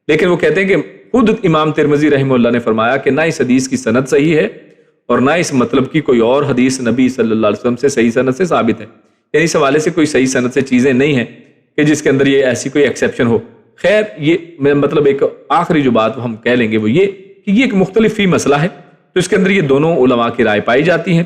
لیکن وہ کہتے ہیں کہ خود امام ترمذی رحمہ اللہ نے فرمایا کہ نہ اس حدیث کی سند صحیح ہے اور نہ اس مطلب کی کوئی اور حدیث نبی صلی اللہ علیہ وسلم سے صحیح سند سے ثابت ہے. یعنی اس حوالے سے کوئی صحیح سند سے چیزیں نہیں ہیں کہ جس کے اندر یہ ایسی کوئی ایکسیپشن ہو. خیر یہ مطلب ایک آخری جو بات ہم کہہ لیں گے وہ یہ کہ یہ ایک مختلف فی مسئلہ ہے. تو اس کے اندر یہ دونوں علماء کی رائے پائی جاتی ہیں.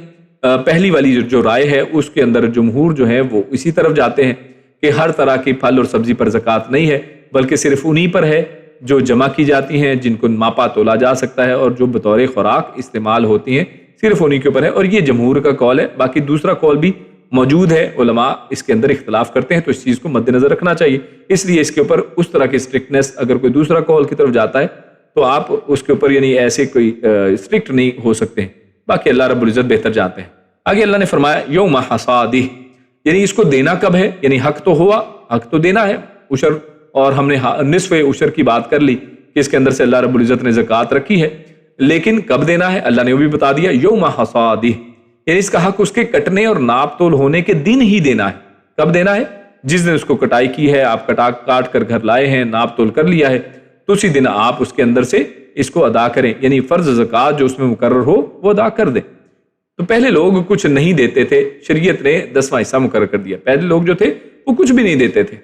پہلی والی جو رائے ہے اس کے اندر جمہور جو ہے وہ اسی طرف جاتے ہیں کہ ہر طرح کی پھل اور سبزی پر زکوٰۃ نہیں ہے، بلکہ صرف انہی پر ہے جو جمع کی جاتی ہیں، جن کو ماپا تولا جا سکتا ہے اور جو بطور خوراک استعمال ہوتی ہیں، صرف انہی کے اوپر ہے. اور یہ جمہور کا قول ہے. باقی دوسرا قول بھی موجود ہے، علماء اس کے اندر اختلاف کرتے ہیں، تو اس چیز کو مد نظر رکھنا چاہیے. اس لیے اس کے اوپر اس طرح کی اسٹرکٹنس، اگر کوئی دوسرا قول کی طرف جاتا ہے تو آپ اس کے اوپر یعنی ایسے کوئی اسٹرکٹ نہیں ہو سکتے ہیں. باقی اللہ رب العزت بہتر جانتے ہیں. آگے اللہ نے فرمایا یوم حصادہ، یعنی اس کو دینا کب ہے؟ یعنی حق تو ہوا، حق تو دینا ہے عشر، اور ہم نے نصف عشر کی بات کر لی کہ اس کے اندر سے اللہ رب العزت نے زکوٰۃ رکھی ہے، لیکن کب دینا ہے اللہ نے وہ بھی بتا دیا. یوم حصادہ، یعنی اس کا حق اس کے کٹنے اور ناپ تول ہونے کے دن ہی دینا ہے. کب دینا ہے؟ جس دن اس کو کٹائی کی ہے، آپ کاٹ کر گھر لائے ہیں، ناپ تول کر لیا ہے، تو اسی دن آپ اس کے اندر سے اس کو ادا کریں. یعنی فرض زکوٰۃ جو اس میں مقرر ہو وہ ادا کر دیں. تو پہلے لوگ کچھ نہیں دیتے تھے، شریعت نے 10واں حصہ مقرر کر دیا. پہلے لوگ جو تھے وہ کچھ بھی نہیں دیتے تھے.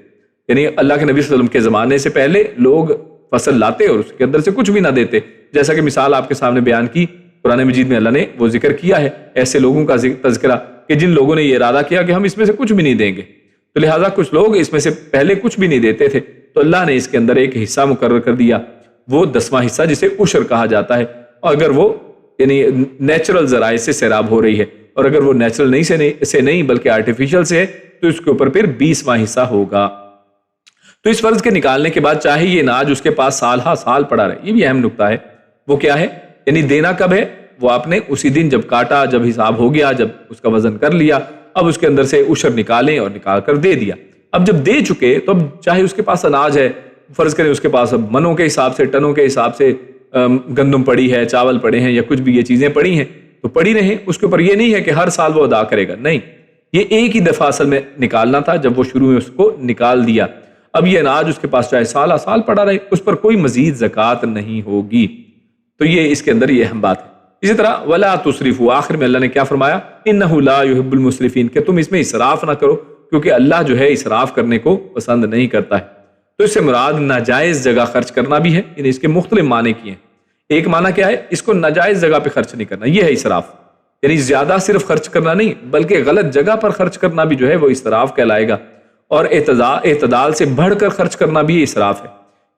یعنی اللہ کے نبی صلی اللہ علیہ وسلم کے زمانے سے پہلے لوگ فصل لاتے اور اس کے اندر سے کچھ بھی نہ دیتے. جیسا کہ مثال آپ کے سامنے بیان کی قرآن مجید میں اللہ نے وہ ذکر کیا ہے ایسے لوگوں کا تذکرہ کہ جن لوگوں نے یہ ارادہ کیا کہ ہم اس میں سے کچھ بھی نہیں دیں گے. تو لہٰذا کچھ لوگ اس میں سے پہلے کچھ بھی نہیں دیتے تھے، تو اللہ نے اس کے اندر ایک حصہ مقرر کر دیا، وہ 10واں حصہ جسے عشر کہا جاتا ہے. اور اگر وہ یعنی نیچرل ذرائع سے سیراب ہو رہی ہے، اور اگر وہ نیچرل سے نہیں بلکہ آرٹیفیشل سے ہے، تو اس کے اوپر پھر 20واں حصہ ہوگا. تو اس فرض کے نکالنے کے بعد چاہے یہ اناج اس کے پاس سال ہا سال پڑا رہے. یہ بھی اہم نکتہ ہے. وہ کیا ہے؟ یعنی دینا کب ہے؟ وہ آپ نے اسی دن جب کاٹا، جب حساب ہو گیا، جب اس کا وزن کر لیا، اب اس کے اندر سے عشر نکالیں اور نکال کر دے دیا. اب جب دے چکے تو اب چاہے اس کے پاس اناج ہے، فرض کریں اس کے پاس اب منوں کے حساب سے، ٹنوں کے حساب سے گندم پڑی ہے، چاول پڑے ہیں، یا کچھ بھی یہ چیزیں پڑی ہیں تو پڑی رہیں. اس کے اوپر یہ نہیں ہے کہ ہر سال وہ ادا کرے گا، نہیں، یہ ایک ہی دفعہ اصل میں نکالنا تھا جب وہ شروع میں اس کو نکال دیا. اب یہ اناج اس کے پاس چاہے سالہ سال پڑا رہے، اس پر کوئی مزید زکوٰۃ نہیں ہوگی۔ تو یہ اس کے اندر یہ اہم بات ہے۔ اسی طرح ولا تسرفوا، آخر میں اللہ نے کیا فرمایا؟ انہ لا يحب المسرفین، کہ تم اس میں اسراف نہ کرو کیونکہ اللہ جو ہے اسراف کرنے کو پسند نہیں کرتا ہے۔ تو اس سے مراد ناجائز جگہ خرچ کرنا بھی ہے، یعنی اس کے مختلف معنی کیے ہیں۔ ایک معنی کیا ہے؟ اس کو ناجائز جگہ پہ خرچ نہیں کرنا، یہ ہے اسراف، یعنی زیادہ صرف خرچ کرنا نہیں بلکہ غلط جگہ پر خرچ کرنا بھی جو ہے وہ اسراف کہلائے گا۔ اور اعتدال سے بڑھ کر خرچ کرنا بھی اسراف ہے،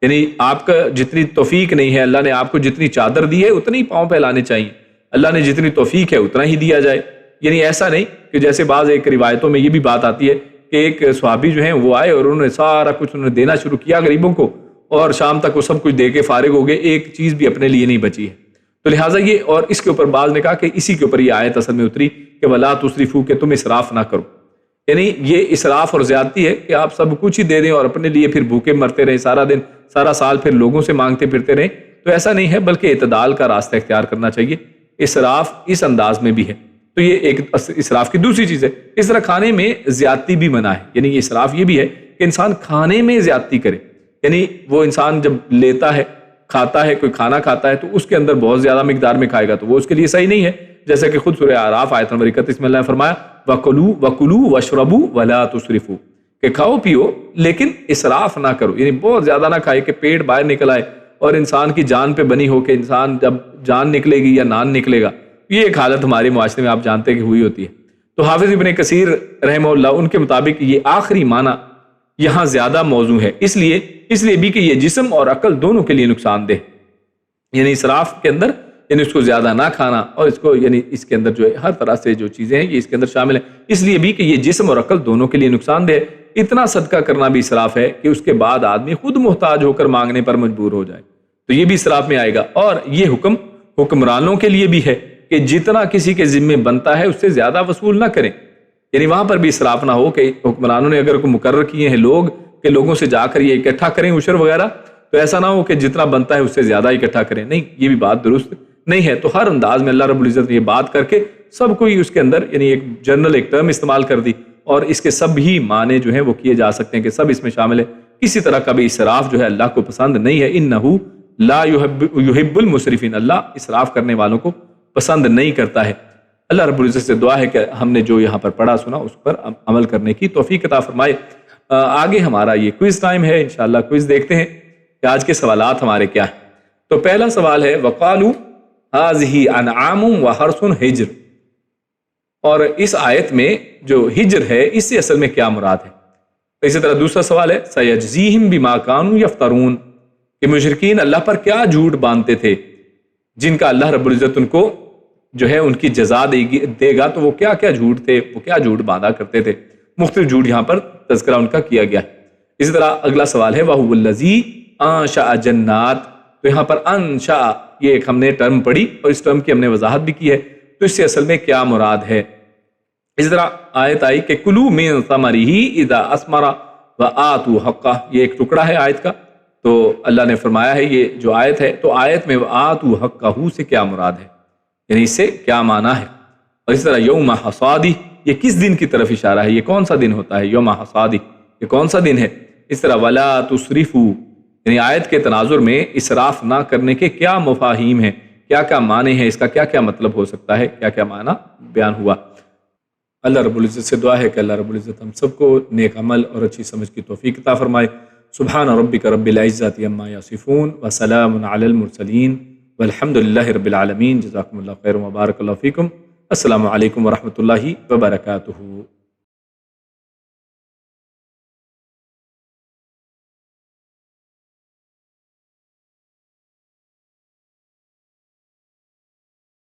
یعنی آپ کا جتنی توفیق نہیں ہے، اللہ نے آپ کو جتنی چادر دی ہے اتنی ہی پاؤں پھیلانے چاہیے، اللہ نے جتنی توفیق ہے اتنا ہی دیا جائے۔ یعنی ایسا نہیں کہ جیسے بعض ایک روایتوں میں یہ بھی بات آتی ہے کہ ایک صحابی جو ہیں وہ آئے اور انہوں نے سارا کچھ انہوں نے دینا شروع کیا غریبوں کو، اور شام تک وہ سب کچھ دے کے فارغ ہو گئے، ایک چیز بھی اپنے لیے نہیں بچی ہے۔ تو لہٰذا یہ، اور اس کے اوپر بعض نے کہا کہ اسی کے اوپر یہ آیت اصل میں اتری کہ ولا تسرفوا، کہ تم اسراف نہ کرو، یعنی یہ اسراف اور زیادتی ہے کہ آپ سب کچھ ہی دے دیں اور اپنے لیے پھر بھوکے مرتے رہیں سارا دن سارا سال، پھر لوگوں سے مانگتے پھرتے رہیں۔ تو ایسا نہیں ہے، بلکہ اعتدال کا راستہ اختیار کرنا چاہیے۔ اسراف اس انداز میں بھی ہے، تو یہ ایک اسراف کی دوسری چیز ہے۔ اس طرح کھانے میں زیادتی بھی منع ہے، یعنی اسراف یہ بھی ہے کہ انسان کھانے میں زیادتی کرے، یعنی وہ انسان جب لیتا ہے کھاتا ہے، کوئی کھانا کھاتا ہے تو اس کے اندر بہت زیادہ مقدار میں کھائے گا تو وہ اس کے لیے صحیح نہیں ہے، جیسا کہ خود سورہ اعراف آیت نمبر 31 میں اللہ نے فرمایا وَكُلُوا وَاشْرَبُوا وَلَا تُسْرِفُوا، کہ کھاؤ پیو لیکن اسراف نہ کرو، یعنی بہت زیادہ نہ کھائے کہ پیٹ باہر نکل آئے اور انسان کی جان پہ بنی ہو کہ انسان جب جان نکلے گی یا نان نکلے گا۔ یہ ایک حالت ہمارے معاشرے میں آپ جانتے ہیں کہ ہوئی ہوتی ہے۔ تو حافظ ابن کثیر رحمہ اللہ ان کے مطابق یہ آخری معنی یہاں زیادہ موزوں ہے، اس لیے بھی کہ یہ جسم اور عقل دونوں کے لیے نقصان دہ، یعنی اسراف کے اندر یعنی اس کو زیادہ نہ کھانا، اور اس کو یعنی اس کے اندر جو ہے ہر طرح سے جو چیزیں ہیں یہ اس کے اندر شامل ہیں، اس لیے بھی کہ یہ جسم اور عقل دونوں کے لیے نقصان دہ ہے۔ اتنا صدقہ کرنا بھی اسراف ہے کہ اس کے بعد آدمی خود محتاج ہو کر مانگنے پر مجبور ہو جائے، تو یہ بھی اسراف میں آئے گا۔ اور یہ حکم حکمرانوں کے لیے بھی ہے کہ جتنا کسی کے ذمے بنتا ہے اس سے زیادہ وصول نہ کریں، یعنی وہاں پر بھی اسراف نہ ہو کہ حکمرانوں نے اگر کوئی مقرر کیے ہیں لوگ کہ لوگوں سے جا کر یہ اکٹھا کریں عشر وغیرہ، تو ایسا نہ ہو کہ جتنا بنتا ہے اس سے زیادہ اکٹھا کریں، نہیں، یہ بھی بات درست نہیں ہے۔ تو ہر انداز میں اللہ رب العزت نے یہ بات کر کے سب کو ہی اس کے اندر یعنی ایک جنرل ایک ٹرم استعمال کر دی، اور اس کے سب ہی معنی جو ہیں وہ کیے جا سکتے ہیں کہ سب اس میں شامل ہے۔ کسی طرح کا بھی اسراف جو ہے اللہ کو پسند نہیں ہے، انہ لا یحب المسرفین، اللہ اسراف کرنے والوں کو پسند نہیں کرتا ہے۔ اللہ رب العزت سے دعا ہے کہ ہم نے جو یہاں پر پڑھا سنا اس پر عمل کرنے کی توفیق عطا فرمائے۔ آگے ہمارا یہ کوئز ٹائم ہے، انشاءاللہ کوئز دیکھتے ہیں کہ آج کے سوالات ہمارے کیا ہیں۔ تو پہلا سوال ہے وَقَالُوا هَذِهِ أَنْعَامٌ وَحَرْثٌ حِجْرٌ، اور اس آیت میں جو ہجر ہے اس سے اصل میں کیا مراد ہے؟ اسی طرح دوسرا سوال ہے سَيَجْزِيهِمْ بِمَا كَانُوا يَفْتَرُونَ، کہ مشرکین اللہ پر کیا جھوٹ باندھتے تھے جن کا اللہ رب العزت ان کو جو ہے ان کی جزا دے گا، تو وہ کیا کیا جھوٹ تھے، وہ کیا جھوٹ باندھا کرتے تھے، مختلف جھوٹ یہاں پر تذکرہ ان کا کیا گیا ہے۔ اسی طرح اگلا سوال ہے وَهُوَ الَّذِي أَنشَأَ جَنَّاتٍ، تو یہاں پر انشاء یہ ایک ہم نے ٹرم پڑھی اور اس ٹرم کی ہم نے وضاحت بھی کی ہے، تو اس سے اصل میں کیا مراد ہے۔ اسی طرح آیت آئی کہ کلوا من ثمرہ اذا اثمر وآتوا حقہ، یہ ایک ٹکڑا ہے آیت کا، تو اللہ نے فرمایا ہے یہ جو آیت ہے، تو آیت میں وآتوا حقہ سے کیا مراد ہے، یعنی اس سے کیا معنی ہے۔ اور اسی طرح یوم حصادہ، یہ کس دن کی طرف اشارہ ہے، یہ کون سا دن ہوتا ہے یوم حصادہ، یہ کون سا دن ہے۔ اس طرح ولا تسرفوا، یعنی آیت کے تناظر میں اسراف نہ کرنے کے کیا مفاہیم ہیں، کیا کیا معنی ہیں، اس کا کیا کیا مطلب ہو سکتا ہے، کیا کیا معنی بیان ہوا۔ اللہ رب العزت سے دعا ہے کہ اللہ رب العزت ہم سب کو نیک عمل اور اچھی سمجھ کی توفیق عطا فرمائے۔ سبحان ربک رب العزت عما یصفون وسلام علی المرسلین والحمد للہ رب العالمین۔ جزاکم اللہ خیر و بارک اللہ فیکم۔ السلام علیکم ورحمۃ اللہ وبرکاتہ۔